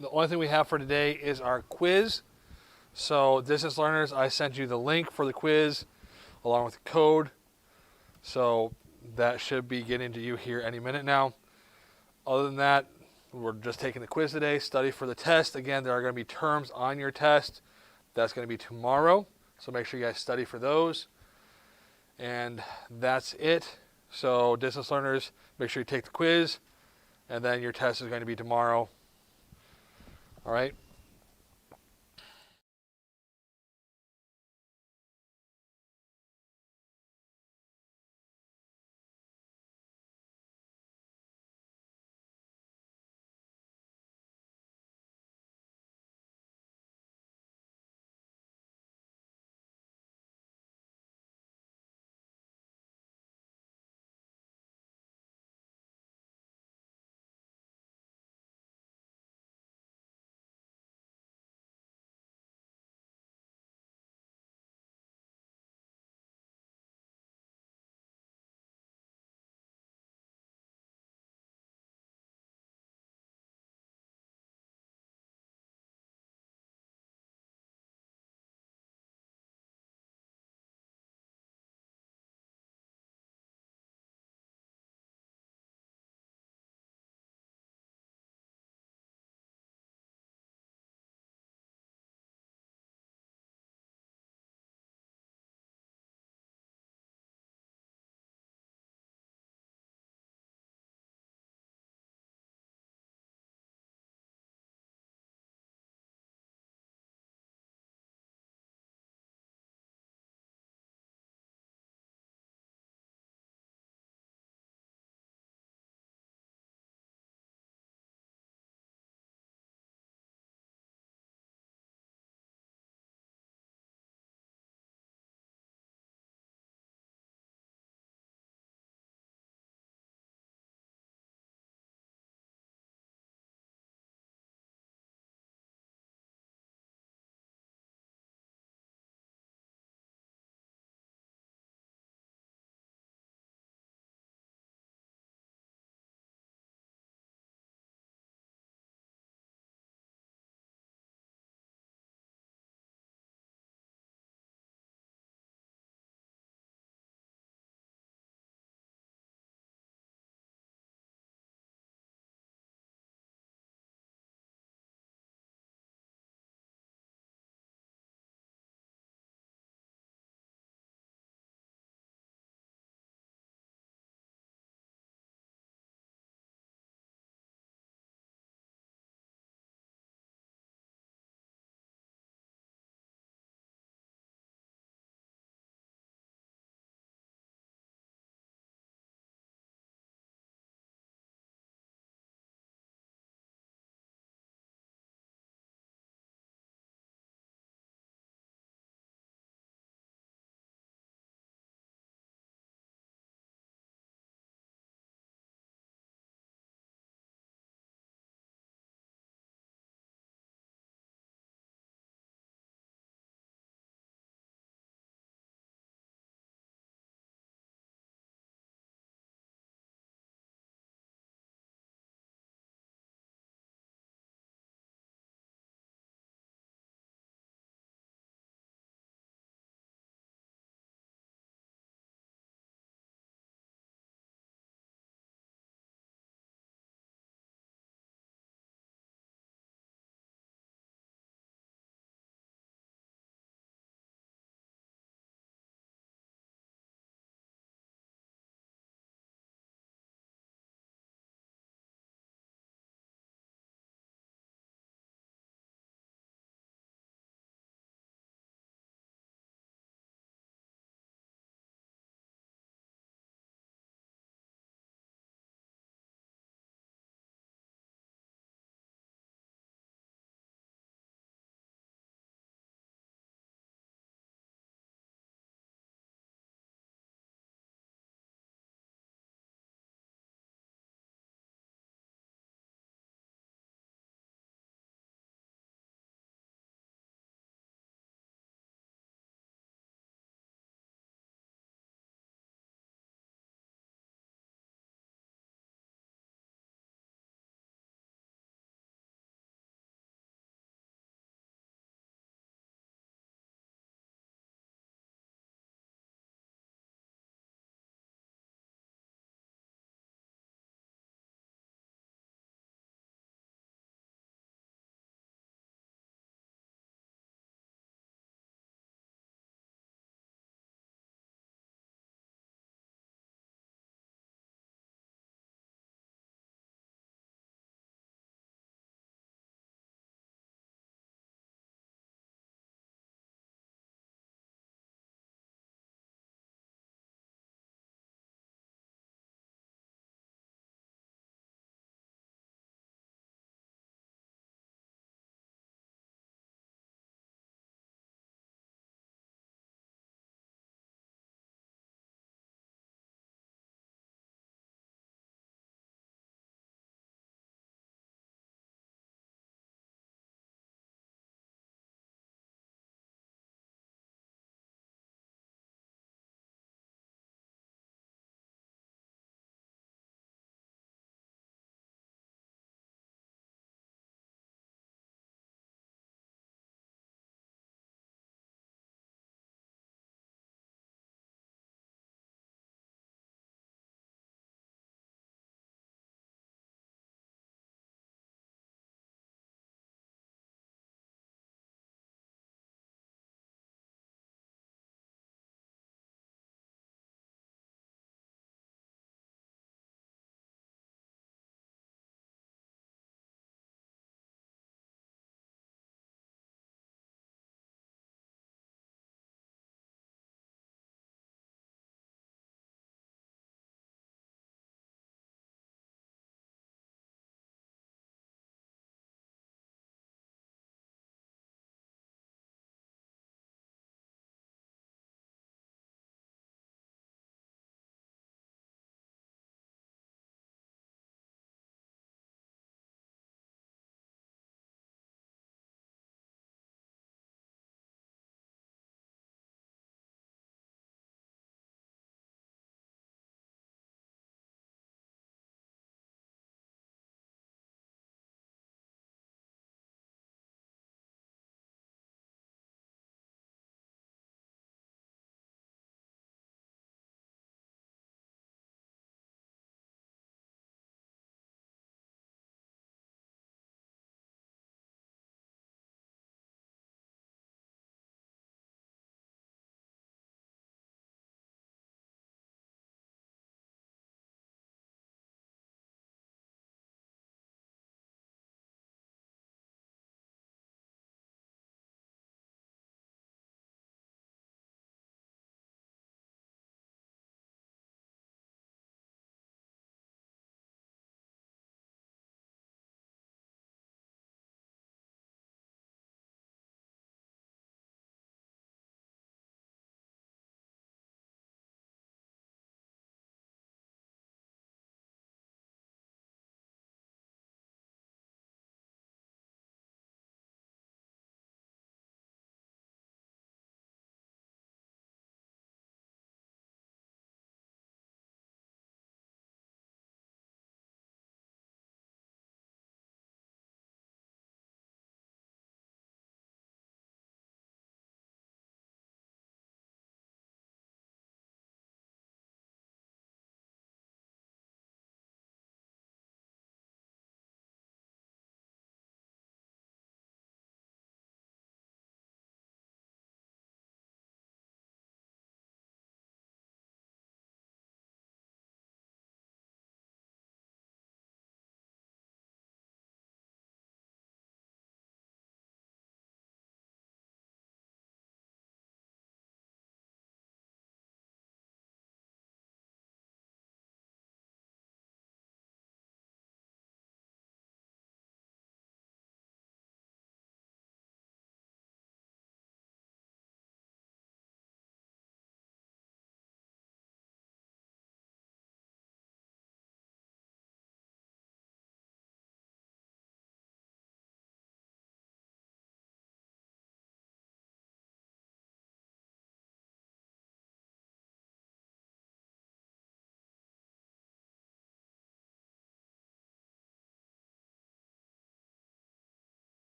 The only thing we have for today is our quiz. So, distance learners, I sent you the link for the quiz along with the code. So, that should be getting to you here any minute now. Other than that, we're just taking the quiz today. Study for the test. Again, there are going to be terms on your test. That's going to be tomorrow. So, make sure you guys study for those. And that's it. So, distance learners, make sure you take the quiz. And then your test is going to be tomorrow. All right.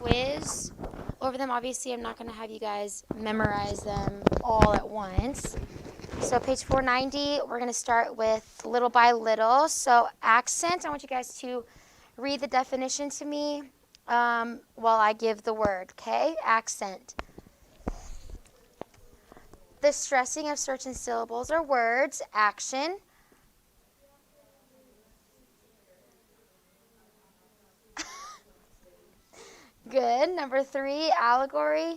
quiz over them. Obviously, I'm not going to have you guys memorize them all at once. So page 490, we're going to start with little by little. So accent, I want you guys to read the definition to me while I give the word, okay? Accent. The stressing of certain syllables or words. Action. Good. Number 3, allegory.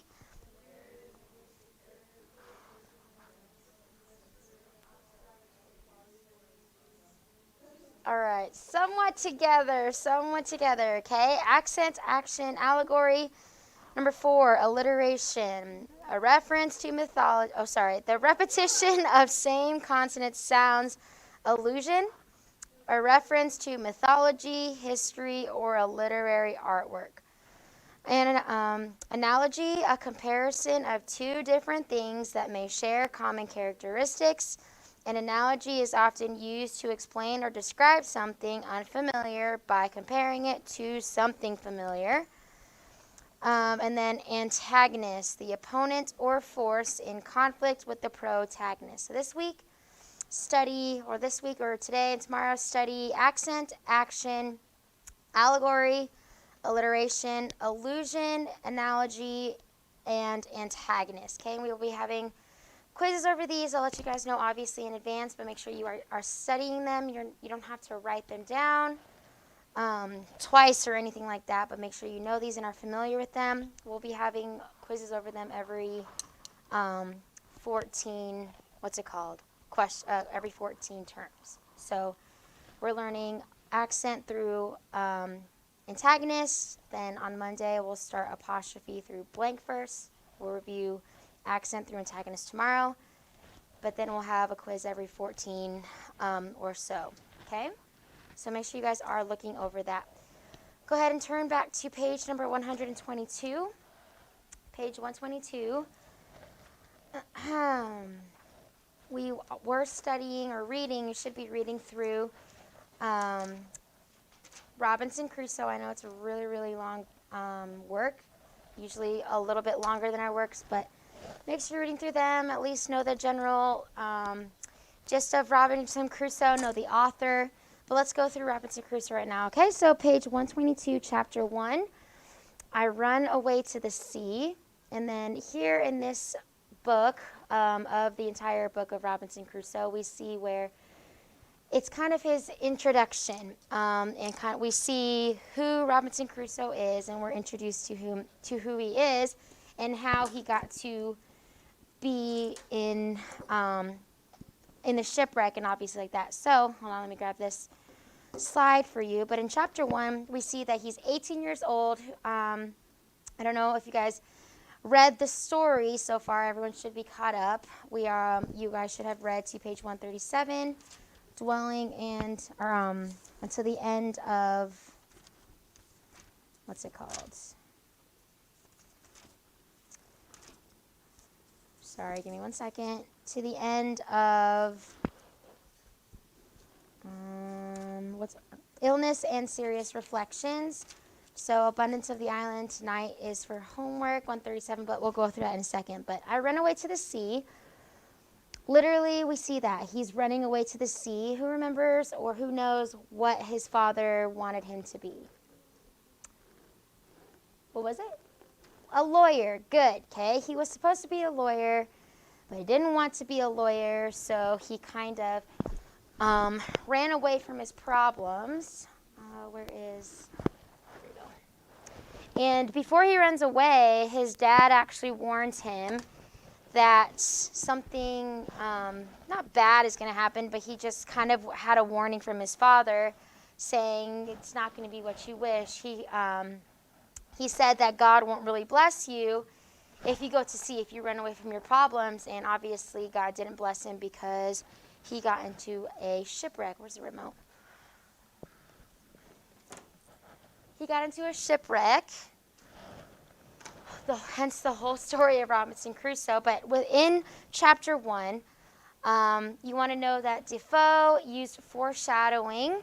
All right, somewhat together, okay? Accent, action, allegory. Number 4, alliteration, a reference to mythology. The repetition of same consonant sounds, allusion, a reference to mythology, history, or a literary artwork. And an analogy, a comparison of two different things that may share common characteristics. An analogy is often used to explain or describe something unfamiliar by comparing it to something familiar. And then antagonist, the opponent or force in conflict with the protagonist. So this week or today and tomorrow, study accent, action, allegory, alliteration, allusion, analogy, and antagonist. Okay, and we will be having quizzes over these. I'll let you guys know obviously in advance, but make sure you are studying them. You don't have to write them down twice or anything like that, but make sure you know these and are familiar with them. We'll be having quizzes over them every 14, every 14 terms. So we're learning accent through antagonist. Then on Monday, we'll start apostrophe through blank verse. We'll review accent through antagonist tomorrow. But then we'll have a quiz every 14 or so. Okay? So make sure you guys are looking over that. Go ahead and turn back to page number 122. Page 122. We were studying or reading, you should be reading through Robinson Crusoe. I know it's a really, really long work, usually a little bit longer than our works, but make sure you're reading through them, at least know the general gist of Robinson Crusoe, know the author. But let's go through Robinson Crusoe right now. Okay, so page 122, chapter 1. I run away to the sea. And then here in this book, of the entire book of Robinson Crusoe, we see where it's kind of his introduction. And we see who Robinson Crusoe is, and we're introduced to who he is and how he got to be in the shipwreck and obviously like that. So, hold on, let me grab this slide for you. But in chapter 1, we see that he's 18 years old. I don't know if you guys read the story so far. Everyone should be caught up. You guys should have read to page 137, dwelling and until the end of, what's it called? Sorry, give me 1 second. To the end of illness and serious reflections. So abundance of the island tonight is for homework, 137, but we'll go through that in a second. But I run away to the sea. Literally, we see that. He's running away to the sea. Who remembers or who knows what his father wanted him to be? What was it? A lawyer. Good, okay? He was supposed to be a lawyer, but he didn't want to be a lawyer, so he kind of ran away from his problems. There we go. And before he runs away, his dad actually warns him that something not bad is going to happen, but he just kind of had a warning from his father saying it's not going to be what you wish. He said that God won't really bless you if you go to sea, if you run away from your problems. And obviously God didn't bless him because he got into a shipwreck. Where's the remote? He got into a shipwreck. Hence the whole story of Robinson Crusoe. But within chapter 1, you want to know that Defoe used foreshadowing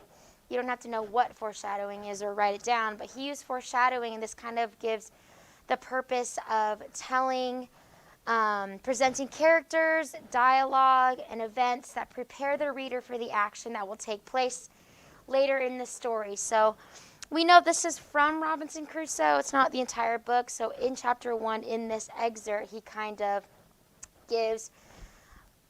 You don't have to know what foreshadowing is or write it down, but he used foreshadowing, and this kind of gives the purpose of telling, presenting characters, dialogue, and events that prepare the reader for the action that will take place later in the story. So we know this is from Robinson Crusoe. It's not the entire book. So in chapter 1, in this excerpt, he kind of gives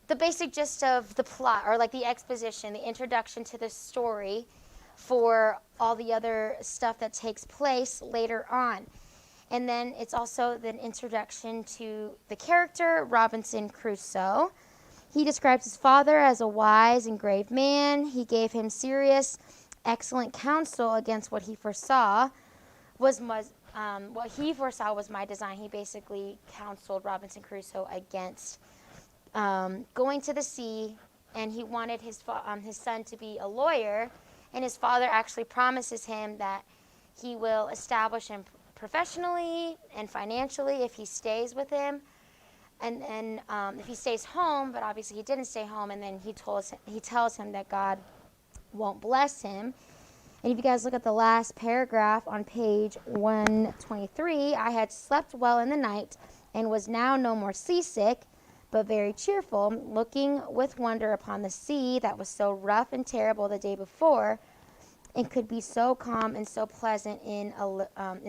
the basic gist of the plot, or like the exposition, the introduction to the story for all the other stuff that takes place later on. And then it's also the introduction to the character, Robinson Crusoe. He describes his father as a wise and grave man. He gave him serious, excellent counsel against what he foresaw was my design. He basically counseled Robinson Crusoe against going to the sea, and he wanted his son to be a lawyer, and his father actually promises him that he will establish him professionally and financially if he stays with him, and if he stays home. But obviously he didn't stay home, and then he tells him that God won't bless him. And if you guys look at the last paragraph on page 123, I had slept well in the night and was now no more seasick, but very cheerful, looking with wonder upon the sea that was so rough and terrible the day before, and could be so calm and so pleasant in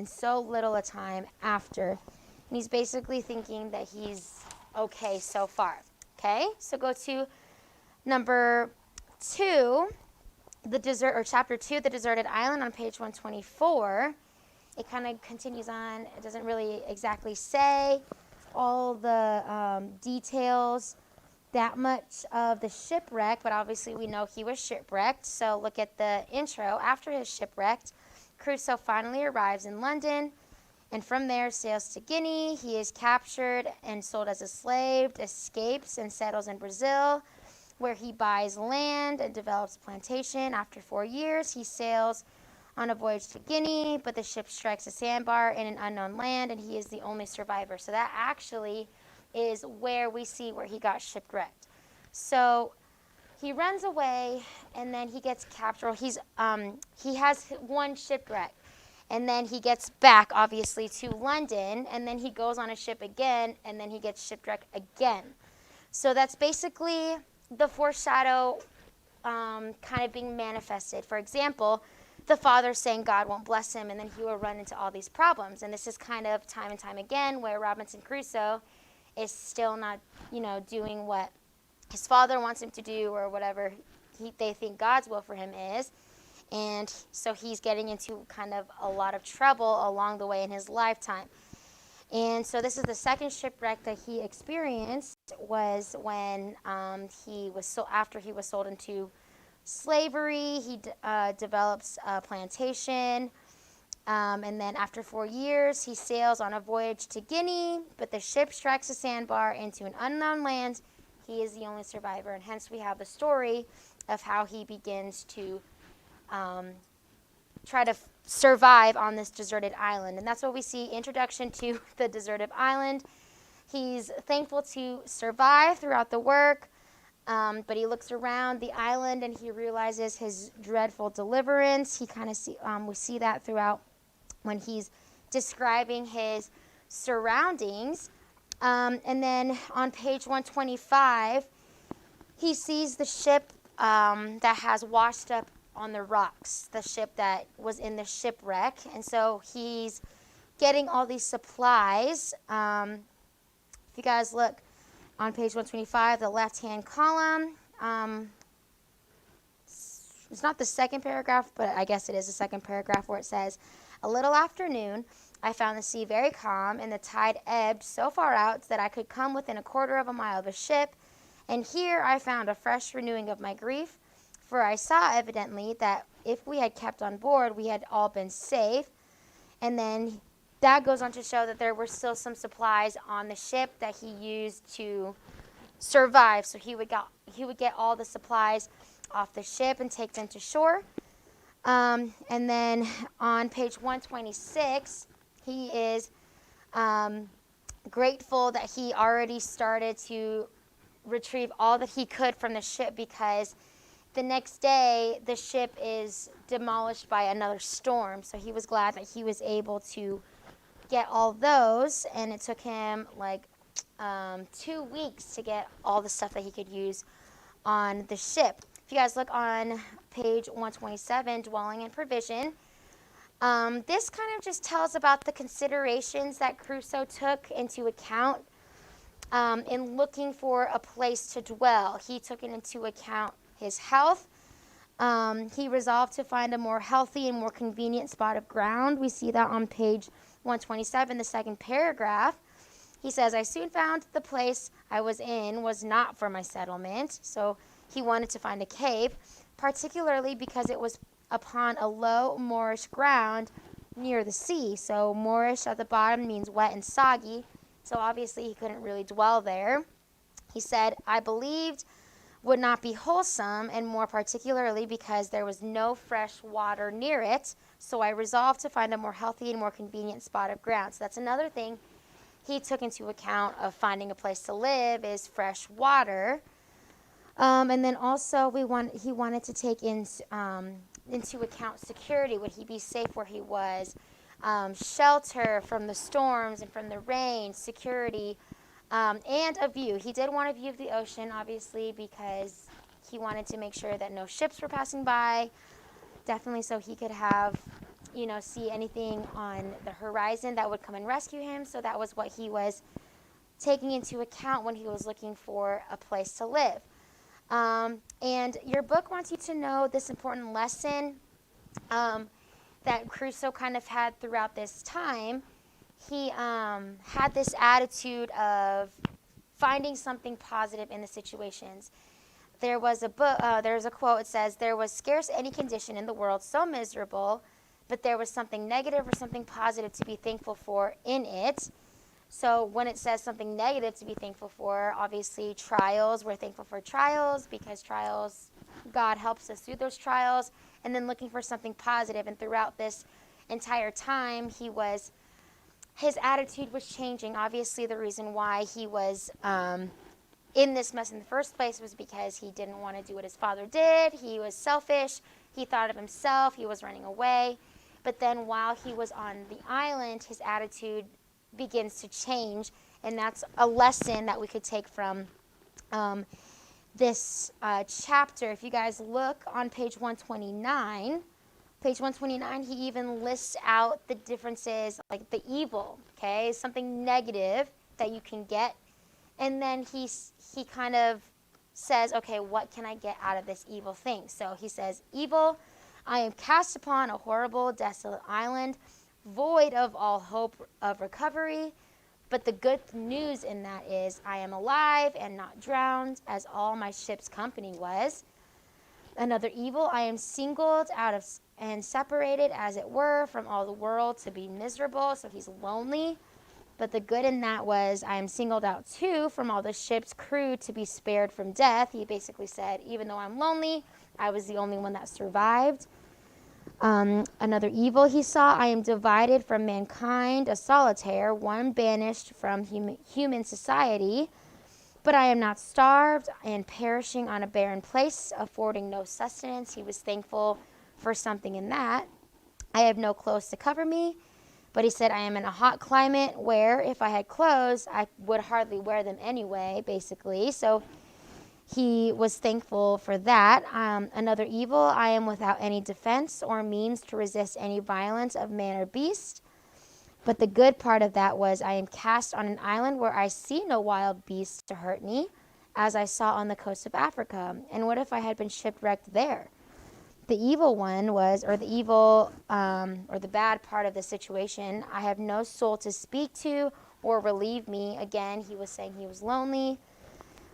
so little a time after. And he's basically thinking that he's okay so far. Okay, so go to number 2, chapter 2, the deserted island, on page 124. It kind of continues on. It doesn't really exactly say all the details that much of the shipwreck, but obviously we know he was shipwrecked. So look at the intro. After his shipwreck, Crusoe finally arrives in London, and from there sails to Guinea. He is captured and sold as a slave, escapes and settles in Brazil, where he buys land and develops a plantation. After 4 years, he sails on a voyage to Guinea, but the ship strikes a sandbar in an unknown land, and he is the only survivor. So that actually is where we see where he got shipwrecked. So he runs away, and then he gets captured. He has one shipwreck, and then he gets back, obviously, to London, and then he goes on a ship again, and then he gets shipwrecked again. So that's basically the foreshadow kind of being manifested. For example, the father saying God won't bless him, and then he will run into all these problems. And this is kind of time and time again where Robinson Crusoe is still not, doing what his father wants him to do, or whatever they think God's will for him is. And so he's getting into kind of a lot of trouble along the way in his lifetime. And so this is the second shipwreck that he experienced, was when after he was sold into slavery. He develops a plantation, and then after 4 years, he sails on a voyage to Guinea, but the ship strikes a sandbar into an unknown land. He is the only survivor, and hence we have the story of how he begins to try to survive on this deserted island. And that's what we see, introduction to the deserted island. He's thankful to survive throughout the work, but he looks around the island and he realizes his dreadful deliverance. He kind of we see that throughout when he's describing his surroundings. And then on page 125, he sees the ship that has washed up on the rocks, the ship that was in the shipwreck. And so he's getting all these supplies. If you guys look on page 125, the left-hand column, it's not the second paragraph, but I guess it is the second paragraph, where it says, "A little after noon, I found the sea very calm, and the tide ebbed so far out that I could come within a quarter of a mile of a ship. And here I found a fresh renewing of my grief, for I saw evidently that if we had kept on board, we had all been safe." And then that goes on to show that there were still some supplies on the ship that he used to survive. So he would get all the supplies off the ship and take them to shore. And then on page 126, he is grateful that he already started to retrieve all that he could from the ship, because the next day, the ship is demolished by another storm. So he was glad that he was able to get all those, and it took him like 2 weeks to get all the stuff that he could use on the ship. If you guys look on page 127, Dwelling and Provision, this kind of just tells about the considerations that Crusoe took into account in looking for a place to dwell. He took into account his health. He resolved to find a more healthy and more convenient spot of ground. We see that on page 127, the second paragraph. He says, I soon found the place I was in was not for my settlement. So he wanted to find a cave, particularly because it was upon a low moorish ground near the sea. So moorish at the bottom means wet and soggy. So obviously he couldn't really dwell there. He said, I believed would not be wholesome, and more particularly because there was no fresh water near it. So I resolved to find a more healthy and more convenient spot of ground. So that's another thing he took into account of finding a place to live is fresh water. And then also he wanted to take into account security. Would he be safe where he was? Shelter from the storms and from the rain, security, and a view. He did want a view of the ocean, obviously, because he wanted to make sure that no ships were passing by. Definitely so he could have, see anything on the horizon that would come and rescue him. So that was what he was taking into account when he was looking for a place to live. And your book wants you to know this important lesson that Crusoe kind of had throughout this time. He had this attitude of finding something positive in the situations. There was there's a quote. It says, there was scarce any condition in the world so miserable, but there was something negative or something positive to be thankful for in it. So when it says something negative to be thankful for, obviously trials, we're thankful for trials because trials, God helps us through those trials. And then looking for something positive. And throughout this entire time, his attitude was changing. Obviously, the reason why he was in this mess in the first place was because he didn't want to do what his father did. He was selfish. He thought of himself. He was running away. But then while he was on the island, his attitude begins to change. And that's a lesson that we could take from this chapter. If you guys look on page 129, he even lists out the differences, like the evil, okay, something negative that you can get. And then he kind of says, okay, what can I get out of this evil thing? So he says, evil, I am cast upon a horrible, desolate island, void of all hope of recovery. But the good news in that is I am alive and not drowned, as all my ship's company was. Another evil, I am singled out of and separated, as it were, from all the world to be miserable. So he's lonely. But the good in that was I am singled out too from all the ship's crew to be spared from death. He basically said, even though I'm lonely, I was the only one that survived. Another evil he saw, I am divided from mankind, a solitaire, one banished from human society. But I am not starved and perishing on a barren place, affording no sustenance. He was thankful for something in that. I have no clothes to cover me. But he said, I am in a hot climate where if I had clothes, I would hardly wear them anyway, basically. So he was thankful for that. Another evil, I am without any defense or means to resist any violence of man or beast. But the good part of that was I am cast on an island where I see no wild beasts to hurt me, as I saw on the coast of Africa. And what if I had been shipwrecked there? The evil one was, or the evil, or the bad part of the situation, I have no soul to speak to or relieve me. Again, he was saying he was lonely.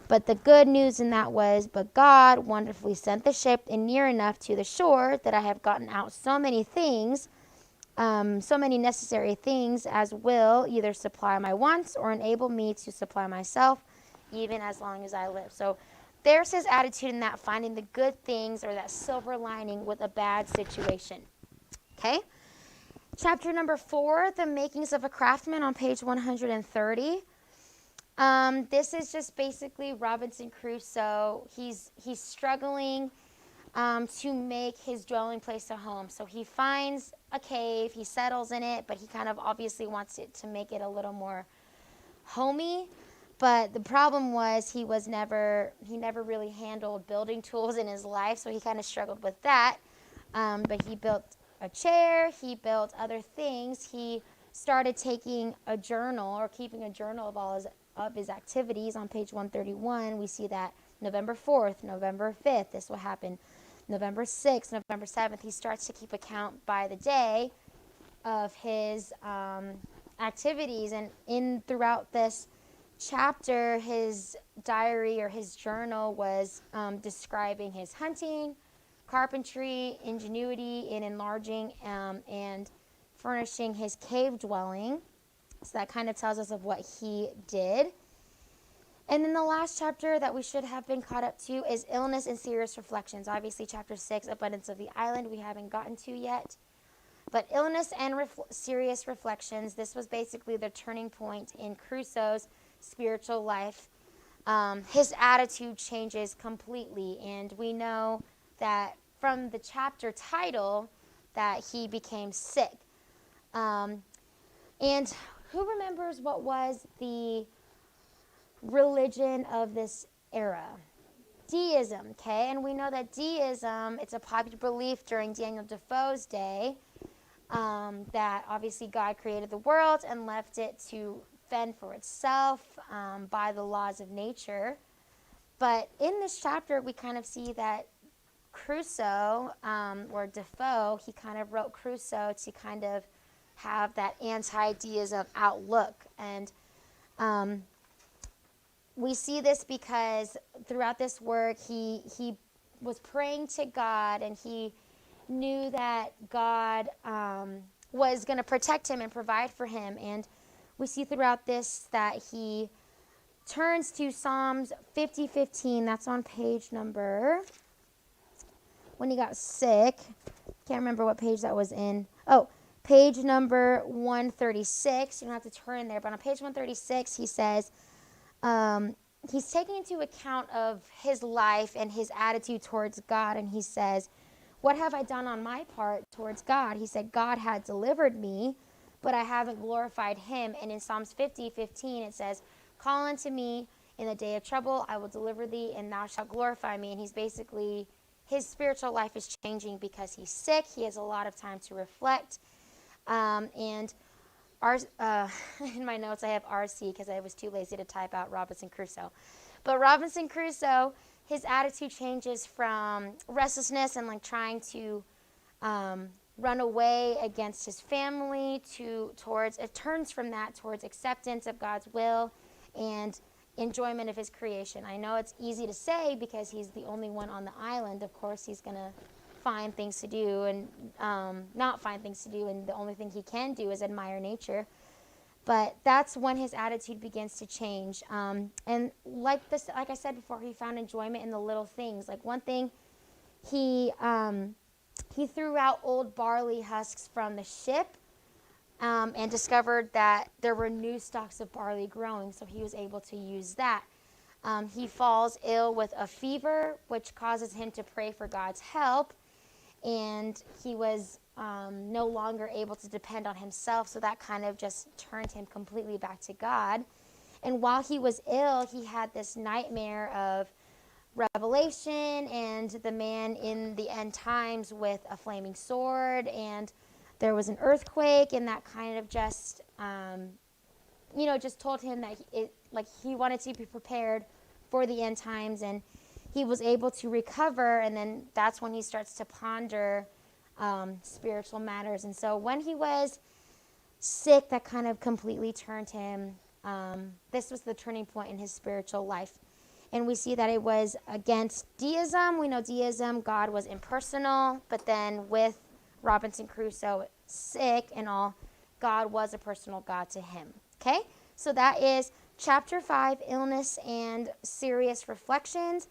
But the good news in that was, but God wonderfully sent the ship in near enough to the shore that I have gotten out so many things, so many necessary things as will either supply my wants or enable me to supply myself, even as long as I live. So there's his attitude in that, finding the good things or that silver lining with a bad situation. Okay? Chapter number 4, The Makings of a Craftsman, on page 130. This is just basically Robinson Crusoe. He's struggling to make his dwelling place a home. So he finds a cave, he settles in it, but he kind of obviously wants it to make it a little more homey. But the problem was he never really handled building tools in his life, so he kind of struggled with that. But he built a chair, he built other things. He started taking a journal or keeping a journal of his activities. On page 131, we see that November 4th, November 5th, this will happen. November 6th, November 7th, he starts to keep account by the day of his activities. And throughout this chapter, his diary or his journal was describing his hunting, carpentry, ingenuity in enlarging and furnishing his cave dwelling. So that kind of tells us of what he did. And then the last chapter that we should have been caught up to is illness and serious reflections. Obviously, chapter 6, abundance of the island, we haven't gotten to yet. But illness and serious reflections, this was basically the turning point in Crusoe's spiritual life. His attitude changes completely, and we know that from the chapter title that he became sick. And who remembers what was the religion of this era? Deism, okay? And we know that deism, it's a popular belief during Daniel Defoe's day, that obviously God created the world and left it to fend for itself by the laws of nature. But in this chapter, we kind of see that Crusoe, or Defoe, he kind of wrote Crusoe to kind of have that anti-deism outlook. And we see this because throughout this work, he was praying to God, and he knew that God was going to protect him and provide for him. And we see throughout this that he turns to Psalms 50:15. That's on page number, when he got sick, can't remember what page that was in. Oh, page number 136. You don't have to turn there, but on page 136, he says, he's taking into account of his life and his attitude towards God, and he says, what have I done on my part towards God? He said, God had delivered me, but I haven't glorified him. And in Psalms 50:15, it says, call unto me in the day of trouble, I will deliver thee, and thou shalt glorify me. And he's basically, his spiritual life is changing because he's sick. He has a lot of time to reflect. And in my notes, I have RC because I was too lazy to type out Robinson Crusoe. But Robinson Crusoe, his attitude changes from restlessness and like trying to run away against his family it turns from that towards acceptance of God's will and enjoyment of his creation. I know it's easy to say because he's the only one on the island. Of course, he's going to find things to do and not find things to do, and the only thing he can do is admire nature. But that's when his attitude begins to change. And like I said before, he found enjoyment in the little things. Like one thing, he threw out old barley husks from the ship and discovered that there were new stalks of barley growing, so he was able to use that. He falls ill with a fever, which causes him to pray for God's help, and he was no longer able to depend on himself, so that kind of just turned him completely back to God. And while he was ill, he had this nightmare of Revelation and the man in the end times with a flaming sword, and there was an earthquake, and that kind of just, just told him that he wanted to be prepared for the end times, and he was able to recover, and then that's when he starts to ponder spiritual matters. And so when he was sick, that kind of completely turned him. This was the turning point in his spiritual life. And we see that it was against deism. We know deism, God was impersonal, but then with Robinson Crusoe sick and all, God was a personal God to him. Okay? So that is chapter 5, illness and serious reflections.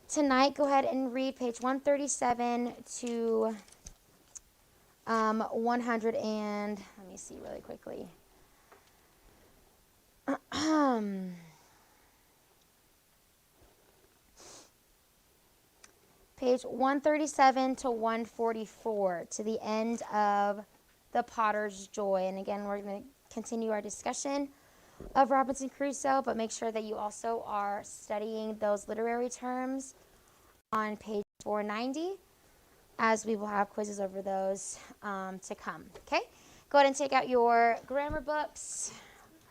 Tonight, go ahead and read page 137 to 100 and, let me see really quickly. page 137 to 144, to the end of The Potter's Joy. And again, we're going to continue our discussion of Robinson Crusoe, but make sure that you also are studying those literary terms on page 490, as we will have quizzes over those to come. Okay? Go ahead and take out your grammar books.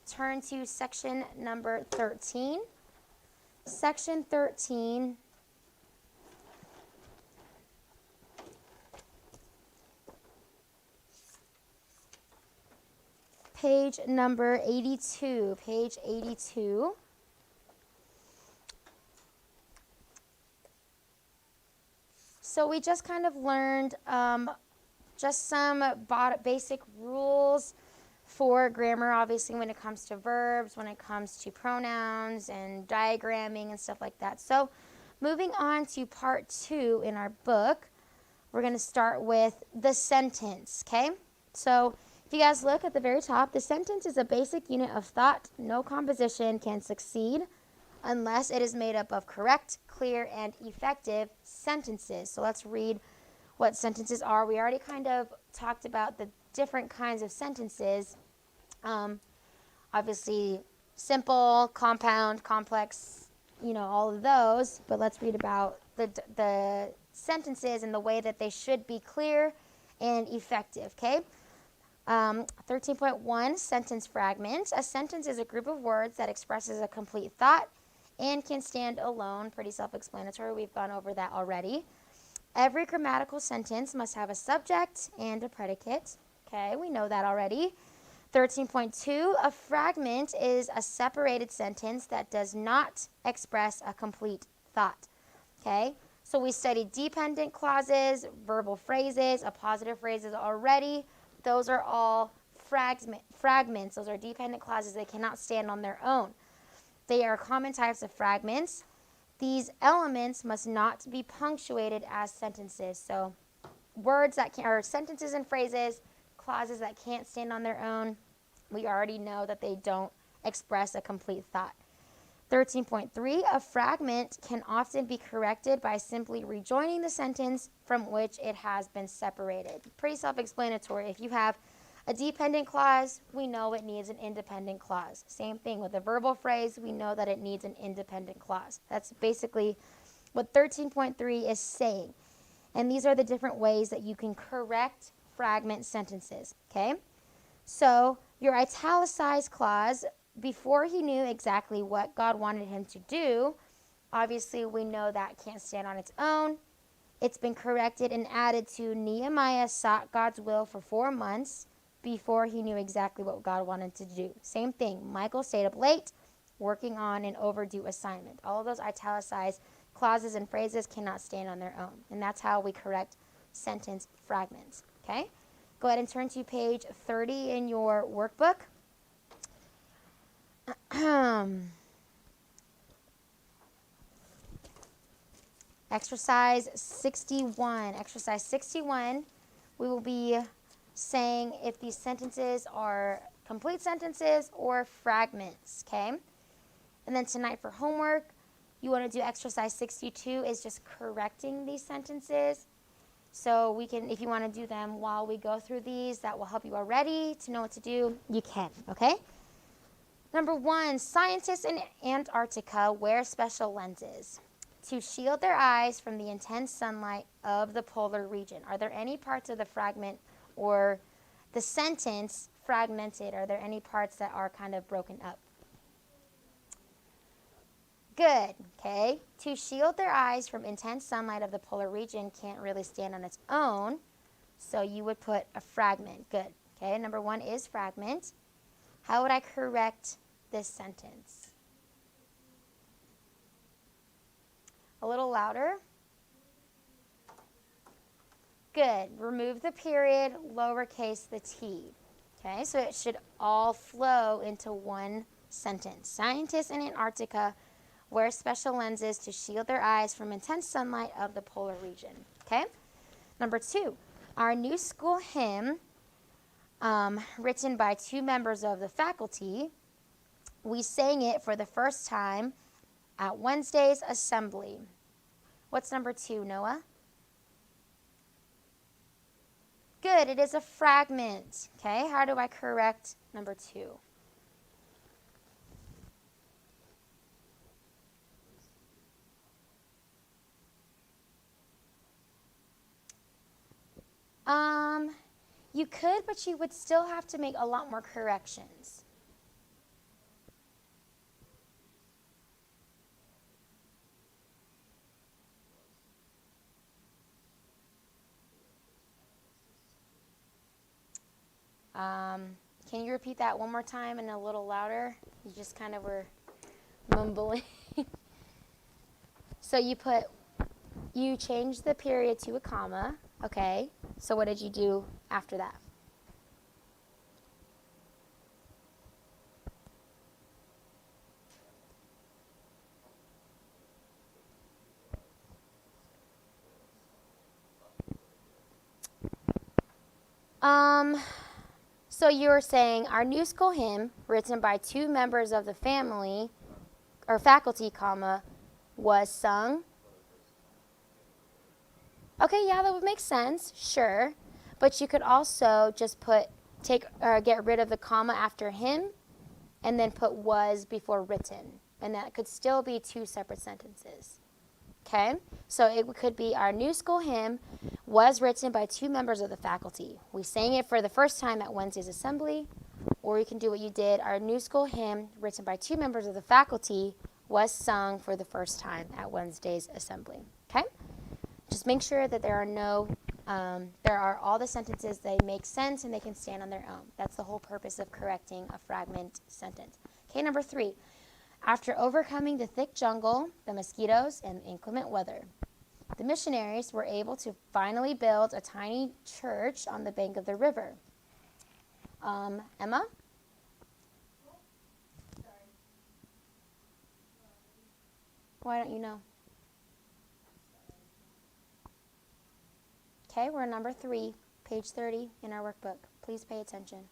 Turn to section number 13. Section 13. Page number 82. Page 82. So we just kind of learned just some basic rules for grammar, obviously, when it comes to verbs, when it comes to pronouns and diagramming and stuff like that. So moving on to part 2 in our book, we're going to start with the sentence, okay? So if you guys look at the very top, the sentence is a basic unit of thought. No composition can succeed unless it is made up of correct, clear, and effective sentences. So let's read what sentences are. We already kind of talked about the different kinds of sentences. Obviously, simple, compound, complex, all of those. But let's read about the sentences and the way that they should be clear and effective, okay? 13.1, sentence fragment. A sentence is a group of words that expresses a complete thought and can stand alone. Pretty self-explanatory. We've gone over that already. Every grammatical sentence must have a subject and a predicate. Okay, we know that already. 13.2, a fragment is a separated sentence that does not express a complete thought. Okay, so we studied dependent clauses, verbal phrases, appositive phrases already. Those are all fragments. Those are dependent clauses. They cannot stand on their own. They are common types of fragments. These elements must not be punctuated as sentences. So words that are sentences and phrases, clauses that can't stand on their own, we already know that they don't express a complete thought. 13.3, a fragment can often be corrected by simply rejoining the sentence from which it has been separated. Pretty self-explanatory. If you have a dependent clause, we know it needs an independent clause. Same thing with a verbal phrase, we know that it needs an independent clause. That's basically what 13.3 is saying. And these are the different ways that you can correct fragment sentences, okay? So your italicized clause, before he knew exactly what God wanted him to do, obviously we know that can't stand on its own. It's been corrected and added to Nehemiah sought God's will for 4 months before he knew exactly what God wanted to do. Same thing, Michael stayed up late working on an overdue assignment. All of those italicized clauses and phrases cannot stand on their own. And that's how we correct sentence fragments, okay? Go ahead and turn to page 30 in your workbook. Exercise 61. Exercise 61, we will be saying if these sentences are complete sentences or fragments, okay? And then tonight for homework, you want to do exercise 62 is just correcting these sentences. So we can, if you want to do them while we go through these, that will help you already to know what to do, you can, okay? Number 1, scientists in Antarctica wear special lenses to shield their eyes from the intense sunlight of the polar region. Are there any parts of the fragment or the sentence fragmented? Are there any parts that are kind of broken up? Good, okay. To shield their eyes from intense sunlight of the polar region can't really stand on its own, so you would put a fragment. Good, okay. Number 1 is fragment. How would I correct this sentence? A little louder. Good. Remove the period, lowercase the t. Okay, so it should all flow into one sentence. Scientists in Antarctica wear special lenses to shield their eyes from intense sunlight of the polar region. Okay? Number 2, our new school hymn, written by 2 members of the faculty, we sang it for the first time at Wednesday's assembly. What's number 2, Noah? Good, it is a fragment. Okay, how do I correct number 2? You could, but you would still have to make a lot more corrections. Can you repeat that one more time and a little louder? You just kind of were mumbling. So you changed the period to a comma, okay? So what did you do after that? So you were saying our new school hymn, written by 2 members of the family, or faculty, comma, was sung. Okay, yeah, that would make sense, sure. But you could also just get rid of the comma after hymn, and then put was before written. And that could still be 2 separate sentences. Okay, so it could be our new school hymn was written by 2 members of the faculty. We sang it for the first time at Wednesday's assembly, or you can do what you did. Our new school hymn written by 2 members of the faculty was sung for the first time at Wednesday's assembly. Okay, just make sure that there are all the sentences that make sense and they can stand on their own. That's the whole purpose of correcting a fragment sentence. Okay, number 3. After overcoming the thick jungle, the mosquitoes, and inclement weather, the missionaries were able to finally build a tiny church on the bank of the river. Emma? Why don't you know? Okay, we're on number 3, page 30 in our workbook. Please pay attention.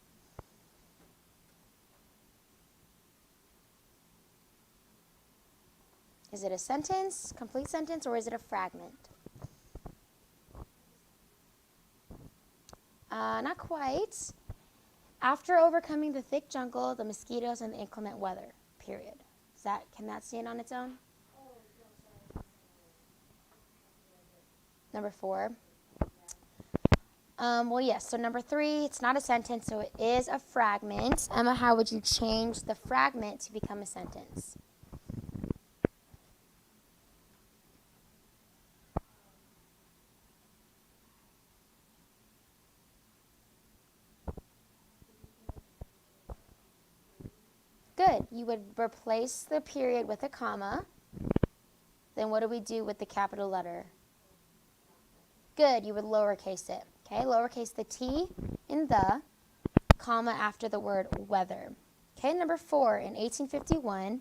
Is it a sentence, complete sentence, or is it a fragment? Not quite. After overcoming the thick jungle, the mosquitoes, and the inclement weather, period. Can that stand on its own? Number 4. Well, yes, so number 3, it's not a sentence, so it is a fragment. Emma, how would you change the fragment to become a sentence? Good. You would replace the period with a comma. Then what do we do with the capital letter? Good. You would lowercase it. Okay, lowercase the T in the, comma after the word weather. Okay, number 4, in 1851,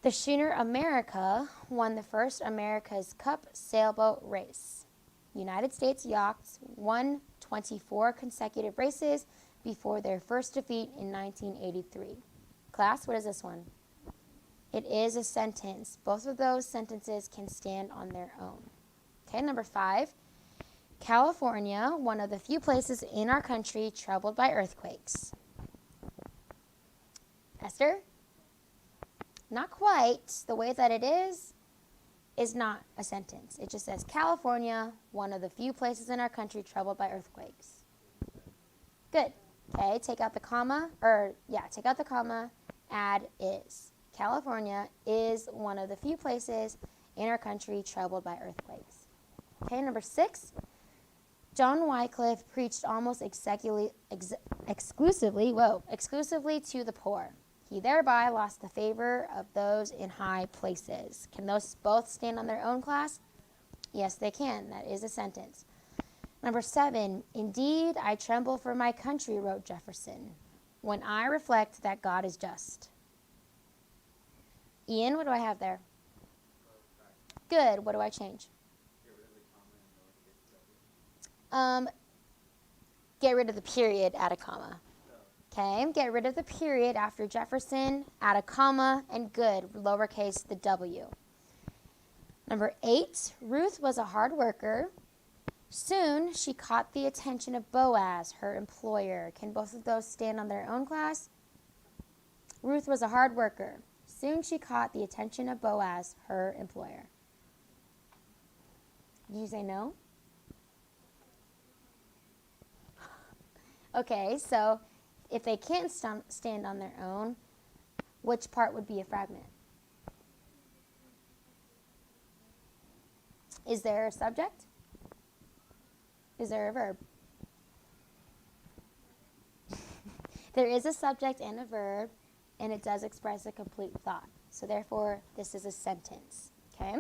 the schooner America won the first America's Cup sailboat race. United States yachts won 24 consecutive races before their first defeat in 1983. Class, what is this one? It is a sentence. Both of those sentences can stand on their own. Okay, number 5. California, one of the few places in our country troubled by earthquakes. Esther? Not quite. The way that it is not a sentence. It just says California, one of the few places in our country troubled by earthquakes. Good. Okay, take out the comma, add is. California is one of the few places in our country troubled by earthquakes. Okay, number 6. John Wycliffe preached almost exclusively to the poor. He thereby lost the favor of those in high places. Can those both stand on their own, class? Yes, they can. That is a sentence. Number 7, indeed, I tremble for my country, wrote Jefferson, when I reflect that God is just. Ian, what do I have there? Good. What do I change? Get rid of the period, add a comma. Okay, get rid of the period after Jefferson, add a comma, and good, lowercase the W. Number 8, Ruth was a hard worker. Soon she caught the attention of Boaz, her employer. Can both of those stand on their own, class? Ruth was a hard worker. Soon she caught the attention of Boaz, her employer. Did you say no? Okay, so if they can't stand on their own, which part would be a fragment? Is there a subject? Is there a verb? There is a subject and a verb, and it does express a complete thought. So therefore, this is a sentence, okay?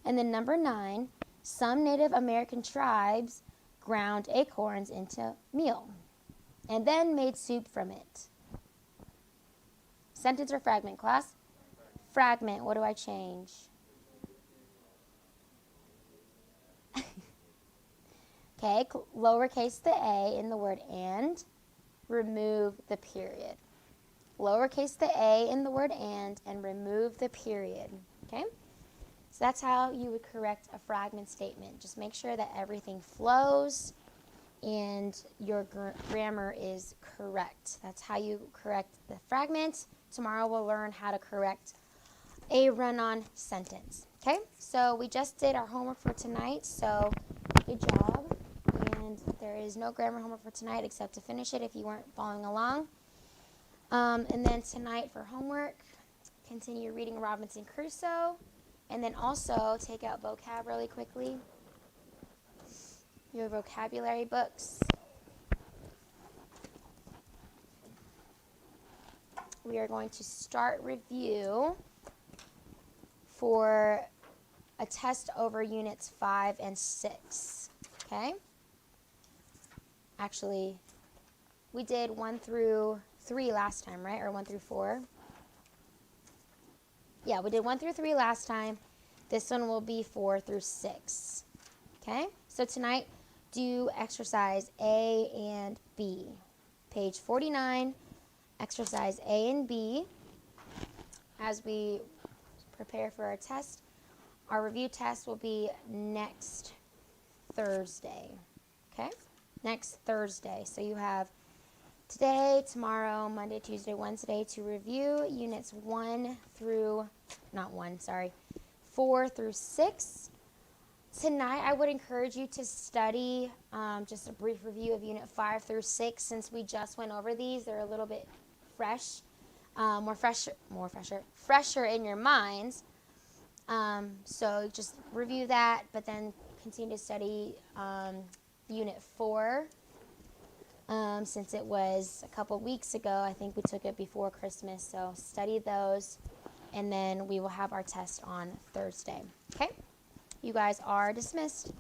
And then number 9, some Native American tribes ground acorns into meal and then made soup from it. Sentence or fragment, class? Fragment. What do I change? Okay, lowercase the a in the word and, remove the period. Lowercase the a in the word and remove the period. Okay? So that's how you would correct a fragment statement. Just make sure that everything flows and your grammar is correct. That's how you correct the fragment. Tomorrow we'll learn how to correct a run-on sentence. Okay? So we just did our homework for tonight, so good job. And there is no grammar homework for tonight except to finish it if you weren't following along. And then tonight for homework, continue reading Robinson Crusoe. And then also take out vocab really quickly. Your vocabulary books. We are going to start review for a test over units 5 and 6. Okay? Actually, we did 1 through 3 last time, right? Or 1 through 4? Yeah, we did 1 through 3 last time. This one will be 4 through 6. Okay? So tonight, do exercise A and B. Page 49, exercise A and B. As we prepare for our test, our review test will be next Thursday. Okay? Next Thursday. So you have today, tomorrow, Monday, Tuesday, Wednesday to review units 4 through 6. Tonight, I would encourage you to study just a brief review of unit 5 through 6 since we just went over these. They're a little bit fresh, fresher in your minds. So just review that, but then continue to study unit 4. Since it was a couple weeks ago, I think we took it before Christmas, so study those, and then we will have our test on Thursday. Okay? You guys are dismissed.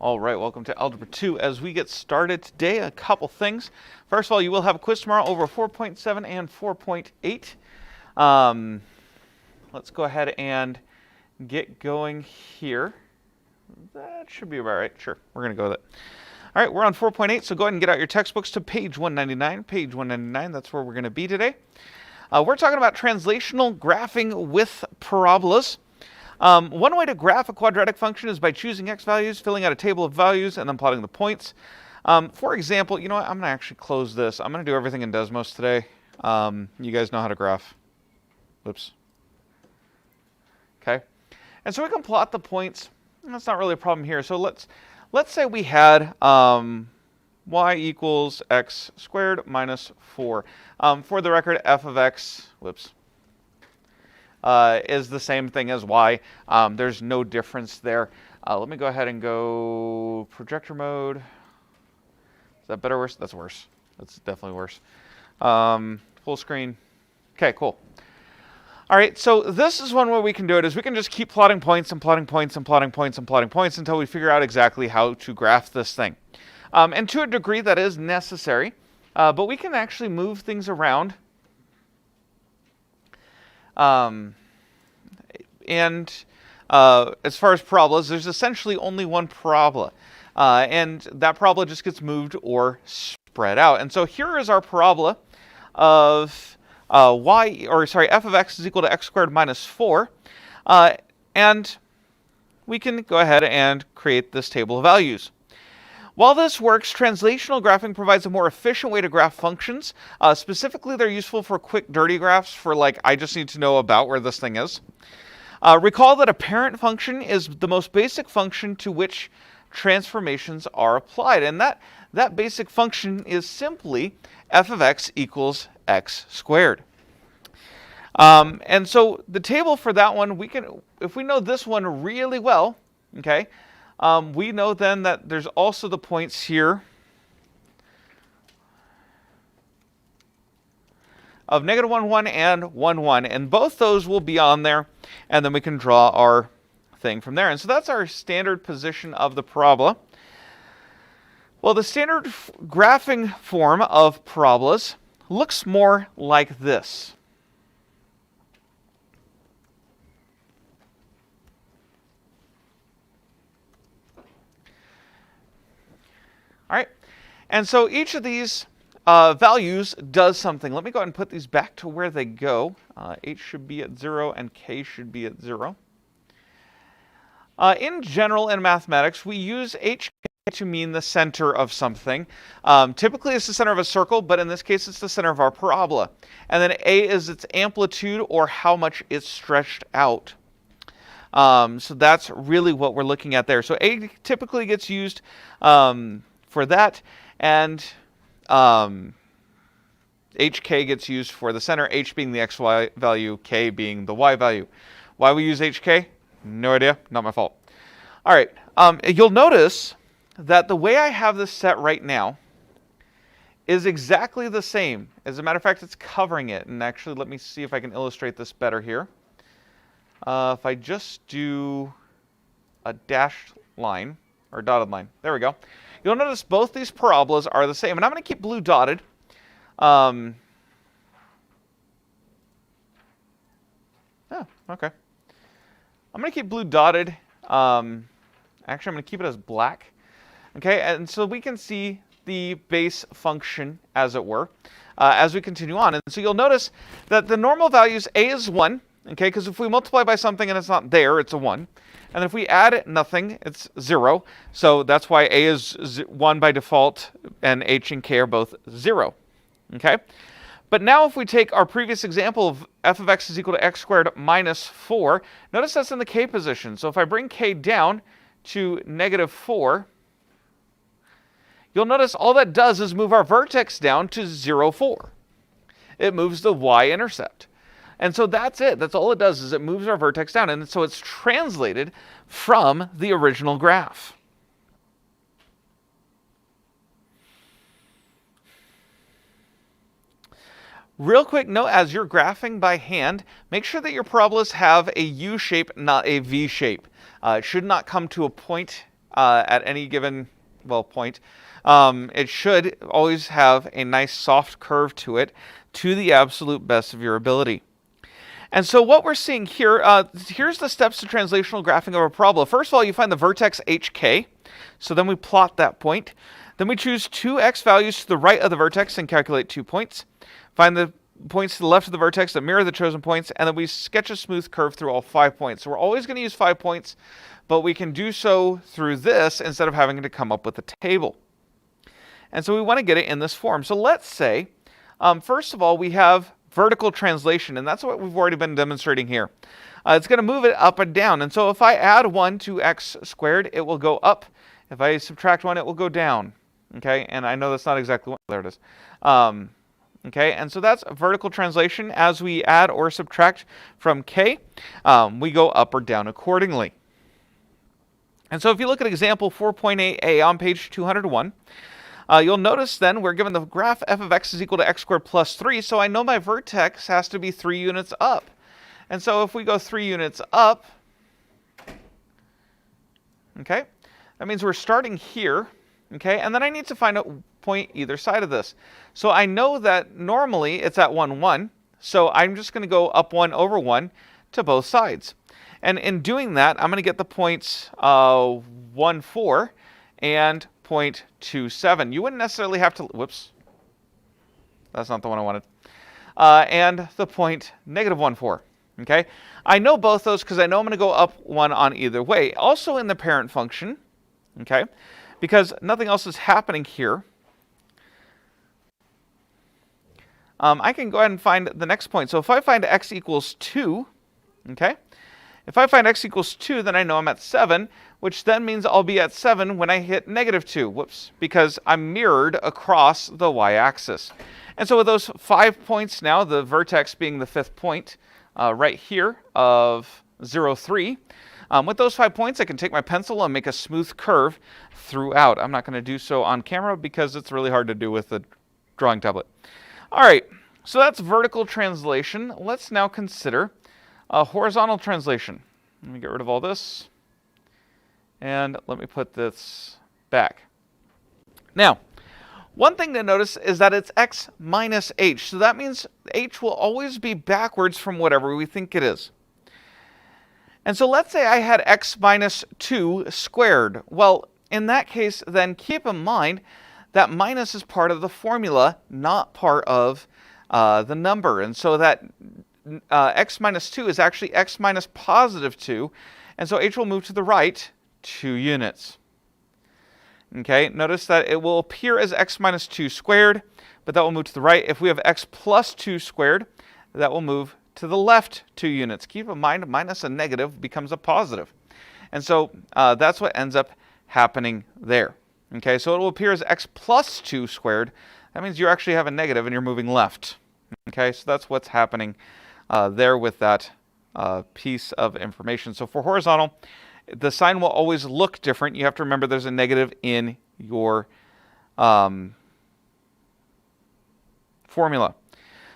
All right, welcome to Algebra 2. As we get started today, a couple things. First of all, you will have a quiz tomorrow over 4.7 and 4.8. Let's go ahead and get going here. That should be about right. Sure, we're going to go with it. All right, we're on 4.8, so go ahead and get out your textbooks to page 199. Page 199, that's where we're going to be today. We're talking about translational graphing with parabolas. One way to graph a quadratic function is by choosing x values, filling out a table of values, and then plotting the points. For example, you know what? I'm going to actually close this. I'm going to do everything in Desmos today. You guys know how to graph. Whoops. Okay. And so we can plot the points. That's not really a problem here. So let's say we had y equals x squared minus 4. For the record, f of x, whoops, is the same thing as y. There's no difference there. Let me go ahead and go projector mode. Is that better or worse? That's worse. That's definitely worse. Full screen. Okay, cool. All right, so this is one way we can do it, is we can just keep plotting points and plotting points and plotting points and plotting points until we figure out exactly how to graph this thing. And to a degree, that is necessary. But we can actually move things around. And as far as parabolas, there's essentially only one parabola. And that parabola just gets moved or spread out. And so here is our parabola of f of x is equal to x squared minus 4. And we can go ahead and create this table of values. While this works, translational graphing provides a more efficient way to graph functions. Specifically, they're useful for quick, dirty graphs for like, I just need to know about where this thing is. Recall that a parent function is the most basic function to which transformations are applied. And that basic function is simply f of x equals x squared. And so the table for that one, if we know this one really well, okay, we know then that there's also the points here of negative 1, 1 and 1, 1. And both those will be on there. And then we can draw our thing from there. And so that's our standard position of the parabola. Well, the standard graphing form of parabolas looks more like this. All right, and so each of these values does something. Let me go ahead and put these back to where they go. H should be at 0 and K should be at 0. In general, in mathematics, we use HK to mean the center of something. Typically, it's the center of a circle, but in this case, it's the center of our parabola. And then A is its amplitude, or how much it's stretched out. So that's really what we're looking at there. So A typically gets used for that, and HK gets used for the center, H being the XY value, K being the Y value. Why we use HK? No idea, not my fault. All right, you'll notice that the way I have this set right now is exactly the same. As a matter of fact, it's covering it. And actually, let me see if I can illustrate this better here. If I just do a dashed line, or dotted line, there we go. You'll notice both these parabolas are the same. And I'm going to keep blue dotted. Oh, okay. I'm going to keep blue dotted. Actually, I'm going to keep it as black. Okay, and so we can see the base function, as it were, as we continue on. And so you'll notice that the normal values, A is 1, okay, because if we multiply by something and it's not there, it's a 1. And if we add nothing, it's 0. So that's why A is 1 by default, and H and K are both 0. Okay? But now if we take our previous example of f of x is equal to x squared minus 4, notice that's in the K position. So if I bring K down to negative 4, you'll notice all that does is move our vertex down to 0, 4. It moves the y-intercept. And so that's it. That's all it does, is it moves our vertex down. And so it's translated from the original graph. Real quick note, as you're graphing by hand, make sure that your parabolas have a U shape, not a V shape. It should not come to a point at any given, point, it should always have a nice soft curve to it to the absolute best of your ability. And so what we're seeing here, here's the steps to translational graphing of a parabola. First of all, you find the vertex HK. So then we plot that point. Then we choose two x values to the right of the vertex and calculate 2 points. Find the points to the left of the vertex that mirror the chosen points, and then we sketch a smooth curve through all 5 points. So we're always going to use 5 points, but we can do so through this instead of having to come up with a table. And so we want to get it in this form. So let's say, first of all, we have vertical translation, and that's what we've already been demonstrating here. It's going to move it up and down. And so if I add 1 to x squared, it will go up. If I subtract 1, it will go down. Okay, and I know that's not exactly what, there it is. Okay, and so that's a vertical translation. As we add or subtract from k, we go up or down accordingly. And so if you look at example 4.8a on page 201, you'll notice then we're given the graph f of x is equal to x squared plus 3, so I know my vertex has to be 3 units up. And so if we go 3 units up, okay, that means we're starting here, okay, and then I need to find a point either side of this. So I know that normally it's at 1, 1, so I'm just going to go up 1 over 1 to both sides. And in doing that, I'm going to get the points 1, 4 and 0.27. You wouldn't necessarily have to, whoops, that's not the one I wanted. And the point -1, 4. Okay, I know both those because I know I'm going to go up 1 on either way. Also in the parent function, okay, because nothing else is happening here, I can go ahead and find the next point. So if I find x equals 2, okay, if I find x equals 2, then I know I'm at 7, which then means I'll be at 7 when I hit -2, whoops, because I'm mirrored across the y-axis. And so with those 5 points now, the vertex being the 5th point right here of 0, 3, with those 5 points, I can take my pencil and make a smooth curve throughout. I'm not going to do so on camera because it's really hard to do with the drawing tablet. All right, so that's vertical translation. Let's now consider horizontal translation. Let me get rid of all this. And let me put this back. Now, one thing to notice is that it's x minus h. So that means h will always be backwards from whatever we think it is. And so let's say I had x minus 2 squared. Well, in that case, then keep in mind that minus is part of the formula, not part of the number. And so that x minus 2 is actually x minus positive 2. And so h will move to the right 2 units. Okay, notice that it will appear as x minus 2 squared, but that will move to the right. If we have x plus 2 squared, that will move to the left 2 units. Keep in mind, minus a negative becomes a positive. And so that's what ends up happening there. Okay, so it will appear as x plus 2 squared. That means you actually have a negative and you're moving left. Okay, so that's what's happening there with that piece of information. So for horizontal, the sign will always look different. You have to remember there's a negative in your formula.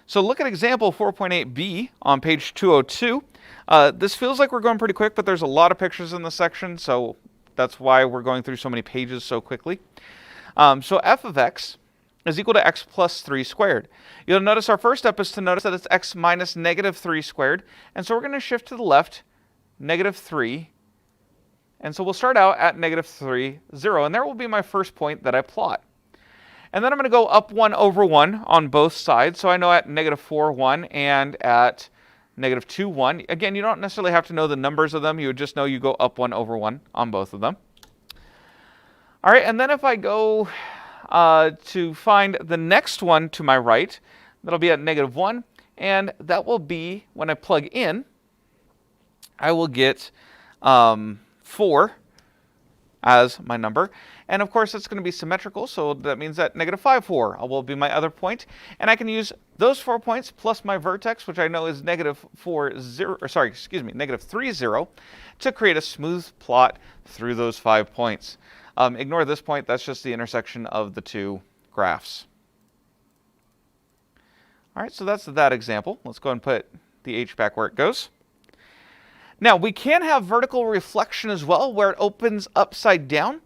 So look at example 4.8b on page 202. This feels like we're going pretty quick, but there's a lot of pictures in this section, so that's why we're going through so many pages so quickly. So f of x is equal to x plus 3 squared. You'll notice our first step is to notice that it's x minus -3 squared. And so we're going to shift to the left, -3. And so we'll start out at -3, 0. And there will be my first point that I plot. And then I'm going to go up 1 over 1 on both sides. So I know at -4, 1 and at -2, 1. Again, you don't necessarily have to know the numbers of them. You would just know you go up 1 over 1 on both of them. All right, and then if I go to find the next one to my right, that'll be at -1. And that will be, when I plug in, I will get 4 as my number. And of course, it's going to be symmetrical, so that means that -5, 4 will be my other point. And I can use those 4 points plus my vertex, which I know is -3, 0, to create a smooth plot through those 5 points. Ignore this point, that's just the intersection of the 2 graphs. All right, so that's that example. Let's go ahead and put the h back where it goes. Now, we can have vertical reflection as well, where it opens upside down.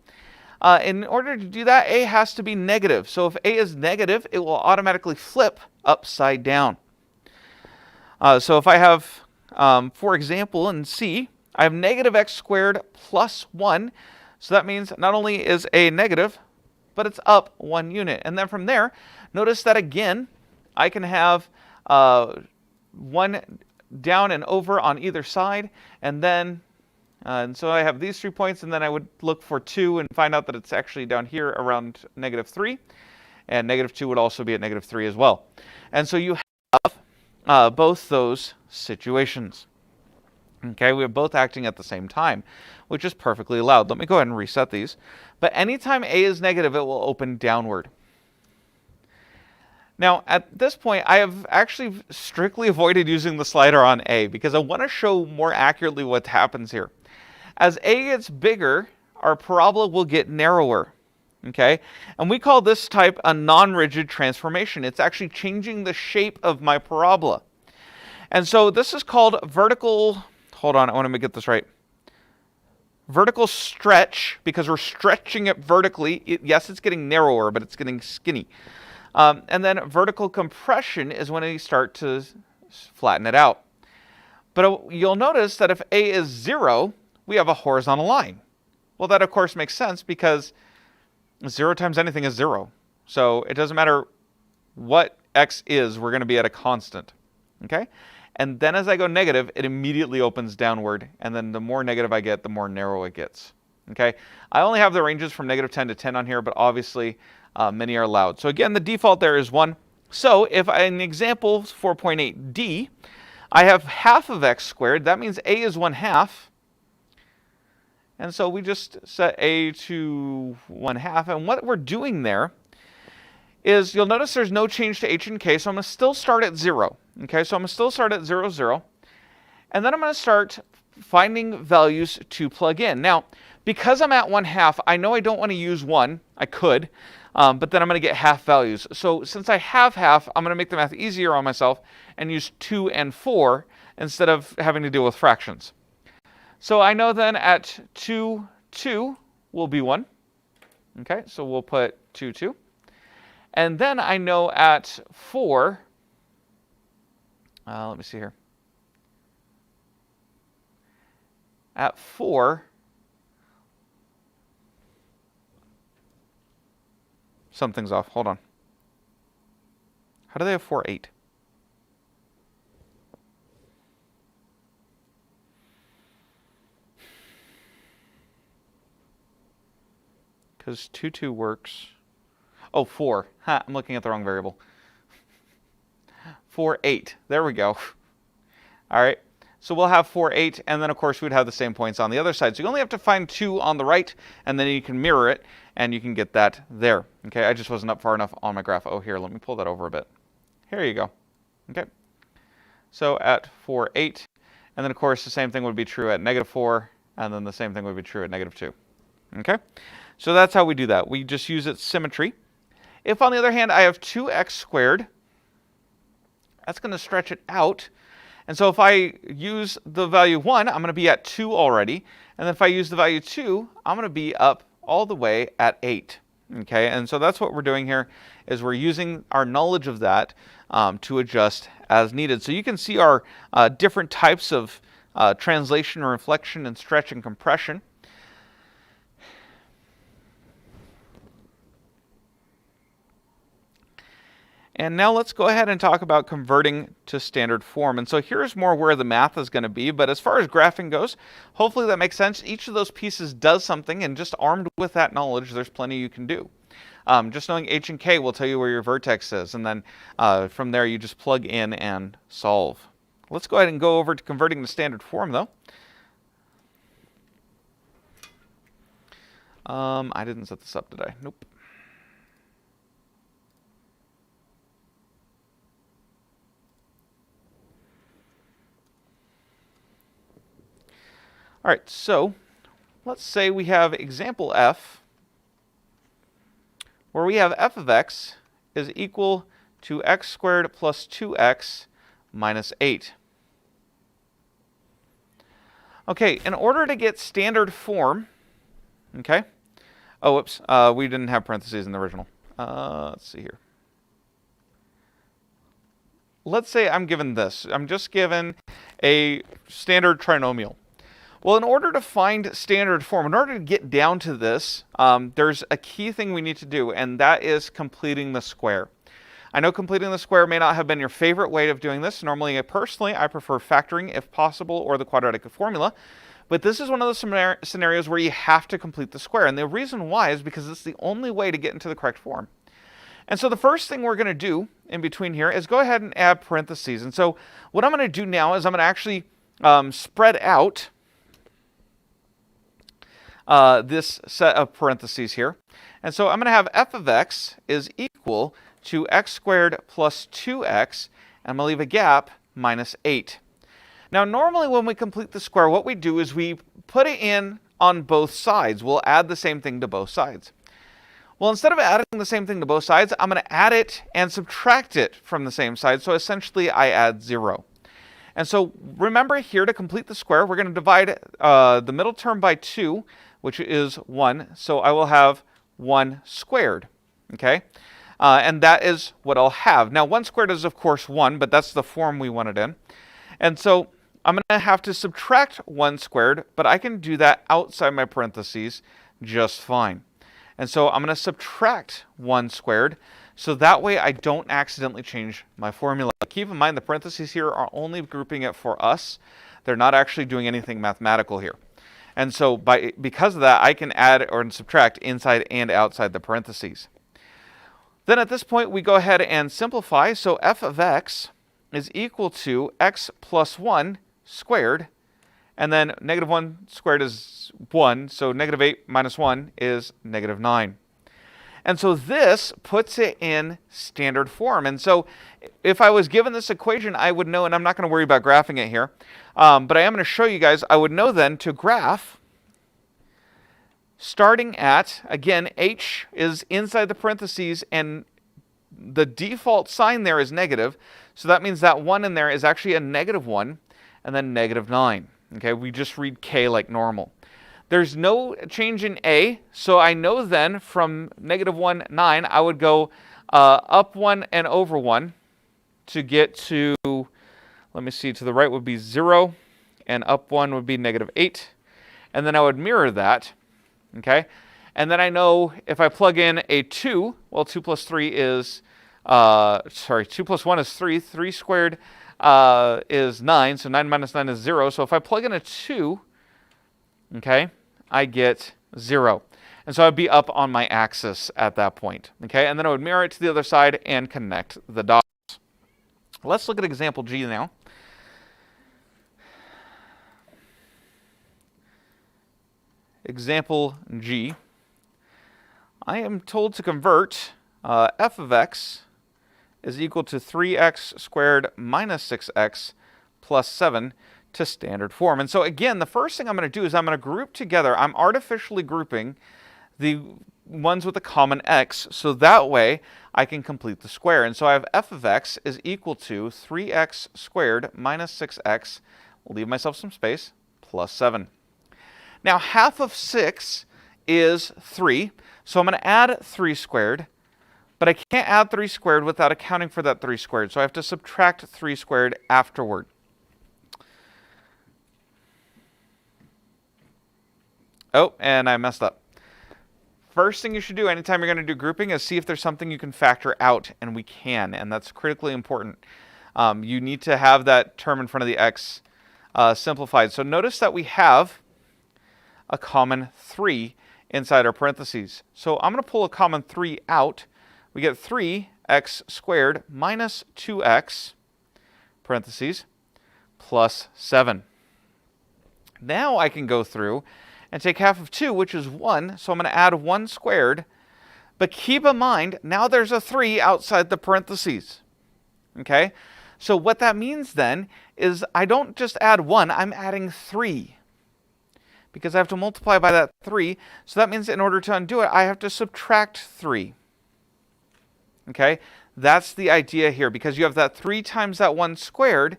In order to do that, A has to be negative. So if A is negative, it will automatically flip upside down. So if I have, for example, in C, I have negative x squared plus 1. So that means not only is A negative, but it's up 1 unit. And then from there, notice that again, I can have 1 down and over on either side, and then and so I have these 3 points, and then I would look for 2 and find out that it's actually down here around negative 3, and negative 2 would also be at negative 3 as well. And so you have both those situations. Okay, we are both acting at the same time, which is perfectly allowed. Let me go ahead and reset these. But anytime A is negative, it will open downward. Now, at this point, I have actually strictly avoided using the slider on A because I want to show more accurately what happens here. As A gets bigger, our parabola will get narrower. Okay? And we call this type a non-rigid transformation. It's actually changing the shape of my parabola. And so this is called vertical, hold on, I want to get this right. Vertical stretch, because we're stretching it vertically. Yes, it's getting narrower, but it's getting skinny. And then vertical compression is when you start to flatten it out. But you'll notice that if A is 0, we have a horizontal line. Well, that of course makes sense because 0 times anything is 0. So it doesn't matter what x is, we're going to be at a constant. Okay? And then as I go negative, it immediately opens downward. And then the more negative I get, the more narrow it gets. Okay? I only have the ranges from negative 10 to 10 on here, but obviously many are allowed. So again, the default there is 1. So if in example 4.8d, I have half of x squared, that means A is 1/2. And so we just set A to 1/2. And what we're doing there is, you'll notice there's no change to h and k, so I'm going to still start at 0. Okay, so I'm going to still start at 0, 0. And then I'm going to start finding values to plug in. Now, because I'm at 1/2, I know I don't want to use 1. I could, but then I'm going to get half values. So since I have half, I'm going to make the math easier on myself and use 2 and 4 instead of having to deal with fractions. So I know then at 2, 2 will be 1. Okay, so we'll put 2, 2. And then I know at 4, let me see here. At 4, something's off. Hold on. How do they have 4, 8? Because 2, 2 works. Oh, 4. Ha, I'm looking at the wrong variable. 4, 8. There we go. All right. So we'll have 4, 8, and then of course we'd have the same points on the other side. So you only have to find 2 on the right, and then you can mirror it, and you can get that there. Okay, I just wasn't up far enough on my graph. Oh, here, let me pull that over a bit. Here you go. Okay. So at 4, 8, and then of course the same thing would be true at negative 4, and then the same thing would be true at negative 2. Okay. So that's how we do that. We just use its symmetry. If, on the other hand, I have 2x squared, that's going to stretch it out. And so if I use the value 1, I'm going to be at 2 already. And then if I use the value 2, I'm going to be up all the way at 8. Okay, and so that's what we're doing here, is we're using our knowledge of that to adjust as needed. So you can see our different types of translation, reflection, and stretch and compression. And now let's go ahead and talk about converting to standard form. And so here's more where the math is going to be. But as far as graphing goes, hopefully that makes sense. Each of those pieces does something, and just armed with that knowledge, there's plenty you can do. Just knowing h and k will tell you where your vertex is. And then from there, you just plug in and solve. Let's go ahead and go over to converting to standard form, though. I didn't set this up, did I? Nope. All right, so let's say we have example f, where we have f of x is equal to x squared plus 2x minus 8. Okay, in order to get standard form, okay. Oh, whoops, we didn't have parentheses in the original. Let's see here. Let's say I'm given this. I'm just given a standard trinomial. Well, in order to find standard form, in order to get down to this, there's a key thing we need to do, and that is completing the square. I know completing the square may not have been your favorite way of doing this. Normally, personally, I prefer factoring if possible or the quadratic formula. But this is one of those scenarios where you have to complete the square. And the reason why is because it's the only way to get into the correct form. And so the first thing we're going to do in between here is go ahead and add parentheses. And so what I'm going to do now is I'm going to actually spread out this set of parentheses here. And so I'm going to have f of x is equal to x squared plus 2x, and I'm going to leave a gap minus 8. Now, normally when we complete the square, what we do is we put it in on both sides. We'll add the same thing to both sides. Well, instead of adding the same thing to both sides, I'm going to add it and subtract it from the same side. So essentially, I add 0. And so remember here, to complete the square, we're going to divide the middle term by 2, which is 1. So I will have 1 squared. Okay? And that is what I'll have. Now, 1 squared is, of course, 1, but that's the form we want it in. And so I'm going to have to subtract 1 squared, but I can do that outside my parentheses just fine. And so I'm going to subtract 1 squared, so that way I don't accidentally change my formula. Keep in mind the parentheses here are only grouping it for us. They're not actually doing anything mathematical here. And so because of that, I can add or subtract inside and outside the parentheses. Then at this point, we go ahead and simplify. So f of x is equal to x plus 1 squared. And then negative 1 squared is 1, so negative 8 minus 1 is negative 9. And so this puts it in standard form. And so if I was given this equation, I would know, and I'm not going to worry about graphing it here, but I am going to show you guys, I would know then to graph starting at, again, h is inside the parentheses, and the default sign there is negative. So that means that 1 in there is actually a negative 1, and then negative 9. Okay, we just read k like normal. There's no change in a, so I know then from negative 1, 9, I would go up 1 and over 1 to get to, let me see, to the right would be 0, and up 1 would be negative 8. And then I would mirror that, okay? And then I know if I plug in a 2, well, 2 plus 3 is, 2 plus 1 is 3. 3 squared is 9, so 9 minus 9 is 0. So if I plug in a 2, okay, I get 0. And so I'd be up on my axis at that point, okay? And then I would mirror it to the other side and connect the dots. Let's look at example G now. Example G. I am told to convert f of x is equal to 3x squared minus 6x plus 7 to standard form. And so again, the first thing I'm going to do is I'm going to group together. I'm artificially grouping the ones with a common x, so that way I can complete the square. And so I have f of x is equal to 3x squared minus 6x, we'll leave myself some space, plus 7. Now half of 6 is 3, so I'm going to add 3 squared, but I can't add 3 squared without accounting for that 3 squared, so I have to subtract 3 squared afterward. Oh, and I messed up. First thing you should do anytime you're going to do grouping is see if there's something you can factor out, and we can, and that's critically important. You need to have that term in front of the x simplified. So notice that we have a common 3 inside our parentheses. So I'm going to pull a common 3 out. We get 3x squared minus 2x, parentheses, plus 7. Now I can go through and take half of 2, which is 1, so I'm going to add 1 squared. But keep in mind, now there's a 3 outside the parentheses. Okay? So what that means then is I don't just add 1, I'm adding 3. Because I have to multiply by that 3, so that means in order to undo it, I have to subtract 3. Okay? That's the idea here, because you have that 3 times that 1 squared.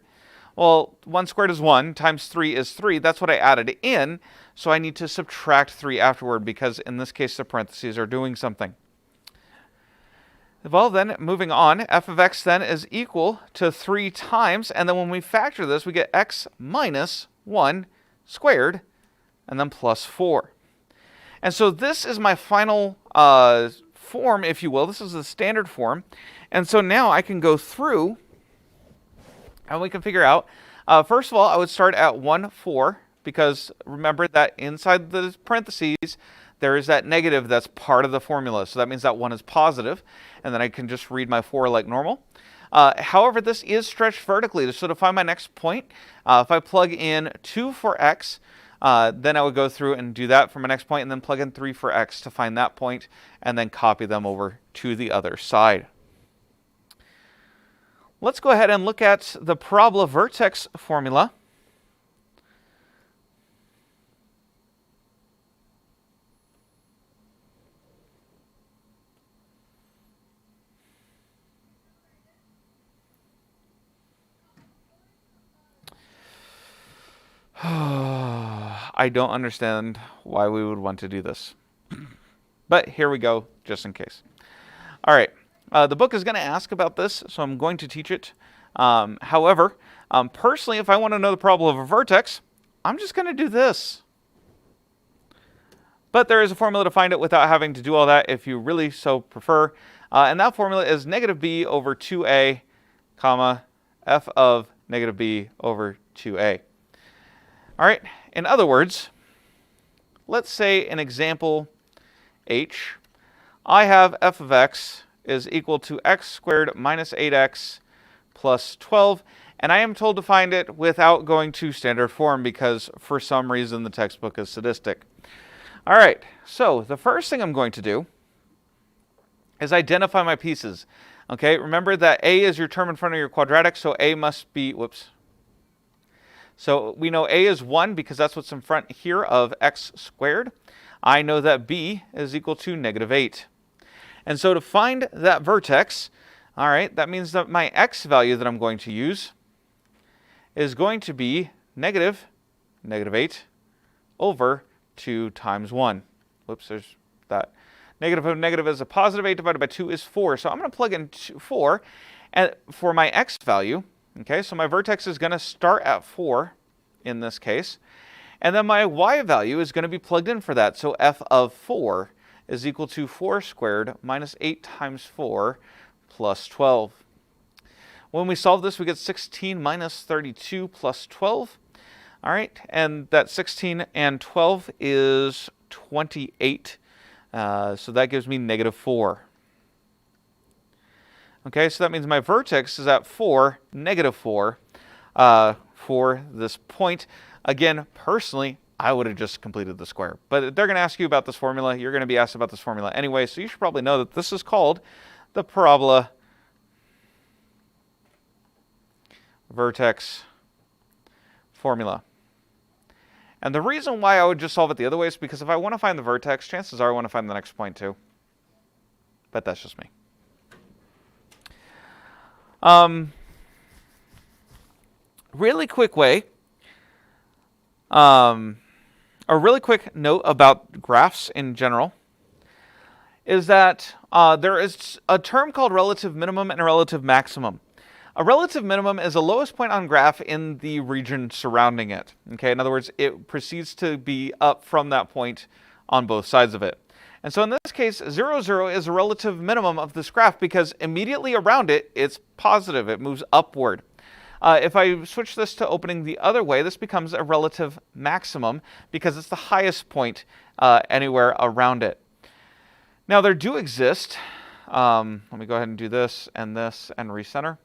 Well, 1 squared is 1 times 3 is 3. That's what I added in. So I need to subtract 3 afterward because in this case the parentheses are doing something. Well, then, moving on, f of x then is equal to 3 times, and then when we factor this, we get x minus 1 squared, and then plus 4. And so this is my final form, if you will. This is the standard form. And so now I can go through, and we can figure out, first of all, I would start at 1, 4, because remember that inside the parentheses, there is that negative that's part of the formula. So that means that 1 is positive, and then I can just read my 4 like normal. However, this is stretched vertically. So to find my next point, if I plug in 2 for x, then I would go through and do that for my next point, and then plug in 3 for x to find that point, and then copy them over to the other side. Let's go ahead and look at the parabola vertex formula. I don't understand why we would want to do this. But here we go, just in case. All right. The book is going to ask about this, so I'm going to teach it. However, personally, if I want to know the parabola of a vertex, I'm just going to do this. But there is a formula to find it without having to do all that if you really so prefer. And that formula is negative b over 2a, comma, f of negative b over 2a. All right, in other words, let's say in example h, I have f of x is equal to x squared minus 8x plus 12, and I am told to find it without going to standard form because for some reason the textbook is sadistic. All right, so the first thing I'm going to do is identify my pieces. Okay, remember that a is your term in front of your quadratic, so a must be, whoops. So we know a is 1 because that's what's in front here of x squared. I know that b is equal to negative 8. And so to find that vertex, all right, that means that my x value that I'm going to use is going to be negative 8 over 2 times 1. Whoops, there's that. Negative of negative is a positive 8 divided by 2 is 4. So I'm going to plug in 4 and for my x value. Okay, so my vertex is going to start at 4 in this case. And then my y value is going to be plugged in for that. So f of 4 is equal to 4 squared minus 8 times 4 plus 12. When we solve this, we get 16 minus 32 plus 12. All right, and that 16 and 12 is 28. So that gives me negative 4. Okay, so that means my vertex is at 4, negative 4, for this point. Again, personally, I would have just completed the square. But they're going to ask you about this formula. You're going to be asked about this formula anyway, so you should probably know that this is called the parabola vertex formula. And the reason why I would just solve it the other way is because if I want to find the vertex, chances are I want to find the next point too. But that's just me. Really quick way, a really quick note about graphs in general is that there is a term called relative minimum and a relative maximum. A relative minimum is the lowest point on graph in the region surrounding it. Okay, in other words, it proceeds to be up from that point on both sides of it. And so in this case, 0, 0 is a relative minimum of this graph because immediately around it, it's positive. It moves upward. If I switch this to opening the other way, this becomes a relative maximum because it's the highest point anywhere around it. Now, there do exist, let me go ahead and do this and recenter.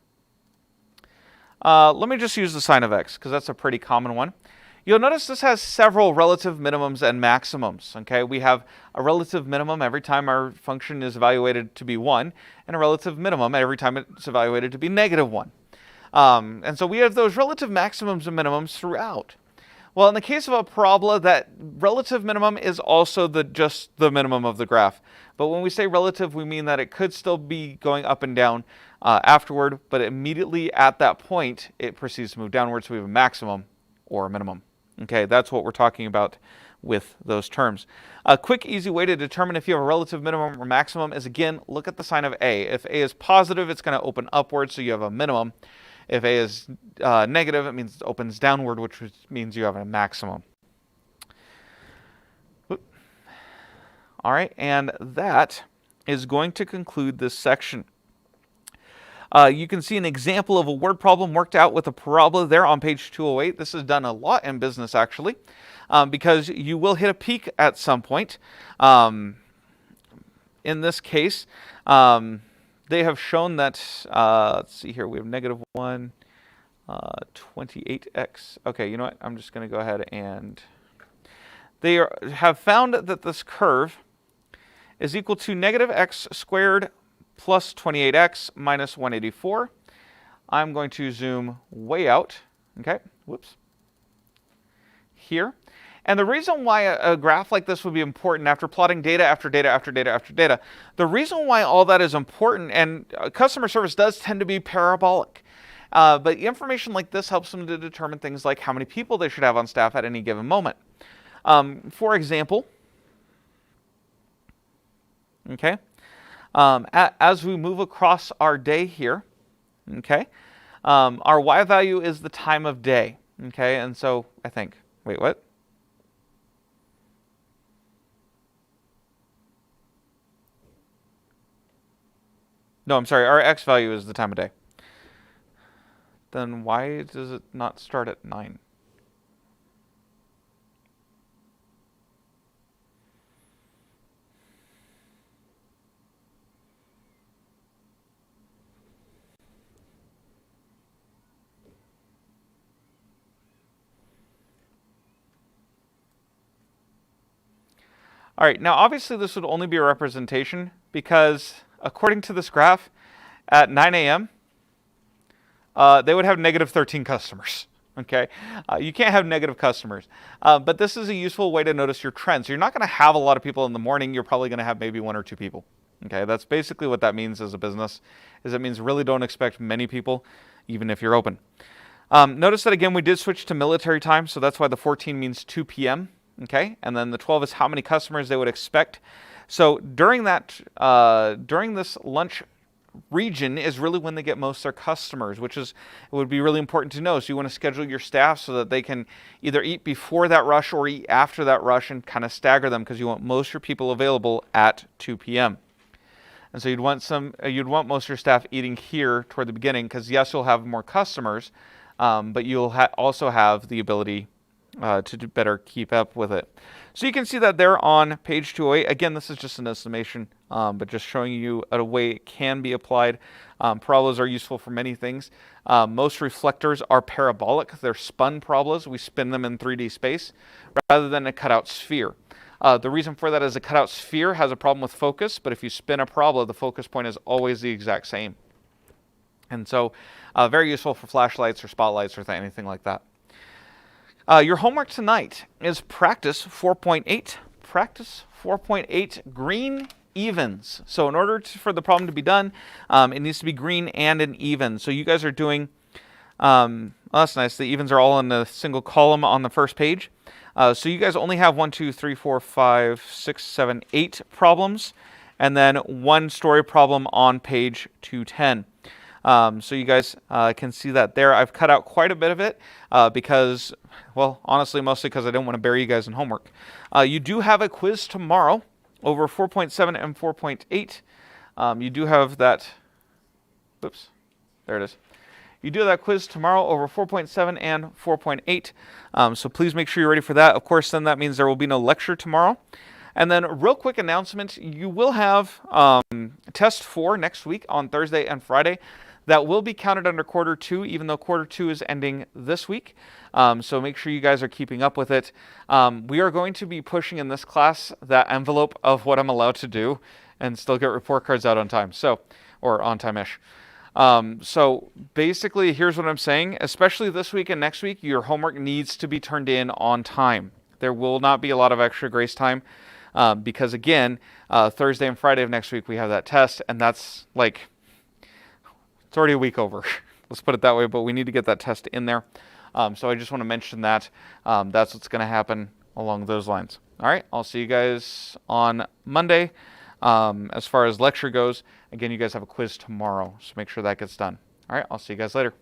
Let me just use the sign of x because that's a pretty common one. You'll notice this has several relative minimums and maximums. Okay, we have a relative minimum every time our function is evaluated to be 1, and a relative minimum every time it's evaluated to be negative 1. And so we have those relative maximums and minimums throughout. Well, in the case of a parabola, that relative minimum is also just the minimum of the graph. But when we say relative, we mean that it could still be going up and down afterward, but immediately at that point, it proceeds to move downwards, so we have a maximum or a minimum. Okay, that's what we're talking about with those terms. A quick, easy way to determine if you have a relative minimum or maximum is, again, look at the sign of A. If A is positive, it's going to open upwards, so you have a minimum. If A is negative, it means it opens downward, which means you have a maximum. All right, and that is going to conclude this section. You can see an example of a word problem worked out with a parabola there on page 208. This is done a lot in business, actually, because you will hit a peak at some point. In this case, they have shown that, let's see here, we have -1, 28x. Okay, you know what? I'm just going to go ahead and... They have found that this curve is equal to -x squared plus 28x minus 184. I'm going to zoom way out, okay, whoops, here. And the reason why a graph like this would be important after plotting data after data after data after data, the reason why all that is important, and customer service does tend to be parabolic, but information like this helps them to determine things like how many people they should have on staff at any given moment. For example, okay, as we move across our day here, okay, our Y value is the time of day, okay, and so I think, wait, what? No, I'm sorry, our X value is the time of day. Then why does it not start at 9? All right, now obviously this would only be a representation because according to this graph, at 9 a.m., they would have -13 customers, okay? You can't have negative customers, but this is a useful way to notice your trends. You're not going to have a lot of people in the morning. You're probably going to have maybe 1 or 2 people, okay? That's basically what that means as a business, is it means really don't expect many people, even if you're open. Notice that, again, we did switch to military time, so that's why the 14 means 2 p.m., okay? And then the 12 is how many customers they would expect. So during that, during this lunch region is really when they get most of their customers, which is, it would be really important to know. So you want to schedule your staff so that they can either eat before that rush or eat after that rush and kind of stagger them, because you want most of your people available at 2 p.m. And so you'd want most of your staff eating here toward the beginning, because yes, you'll have more customers, but you'll also have the ability to better keep up with it. So you can see that there on page 208. Again, this is just an estimation, but just showing you a way it can be applied. Parabolas are useful for many things. Most reflectors are parabolic. They're spun parabolas. We spin them in 3D space rather than a cutout sphere. The reason for that is a cutout sphere has a problem with focus, but if you spin a parabola, the focus point is always the exact same. And so very useful for flashlights or spotlights or anything like that. Your homework tonight is practice 4.8. Practice 4.8 green evens. So in order for the problem to be done, it needs to be green and an even. So you guys are doing, well, that's nice. The evens are all in a single column on the first page. So you guys only have 1, 2, 3, 4, 5, 6, 7, 8 problems, and then 1 story problem on page 210. So you guys can see that there. I've cut out quite a bit of it because, well, honestly, mostly because I didn't want to bury you guys in homework. You do have a quiz tomorrow over 4.7 and 4.8. You do have that, oops, there it is. You do that quiz tomorrow over 4.7 and 4.8. So please make sure you're ready for that. Of course, then that means there will be no lecture tomorrow. And then real quick announcement, you will have test 4 next week on Thursday and Friday. That will be counted under quarter 2, even though quarter 2 is ending this week. So make sure you guys are keeping up with it. We are going to be pushing in this class that envelope of what I'm allowed to do and still get report cards out on time. So, or on time-ish. So basically, here's what I'm saying. Especially this week and next week, your homework needs to be turned in on time. There will not be a lot of extra grace time because, again, Thursday and Friday of next week, we have that test, and that's like, it's already a week over. Let's put it that way, but we need to get that test in there. So I just want to mention that. That's what's going to happen along those lines. All right, I'll see you guys on Monday. As far as lecture goes, again, you guys have a quiz tomorrow, so make sure that gets done. All right, I'll see you guys later.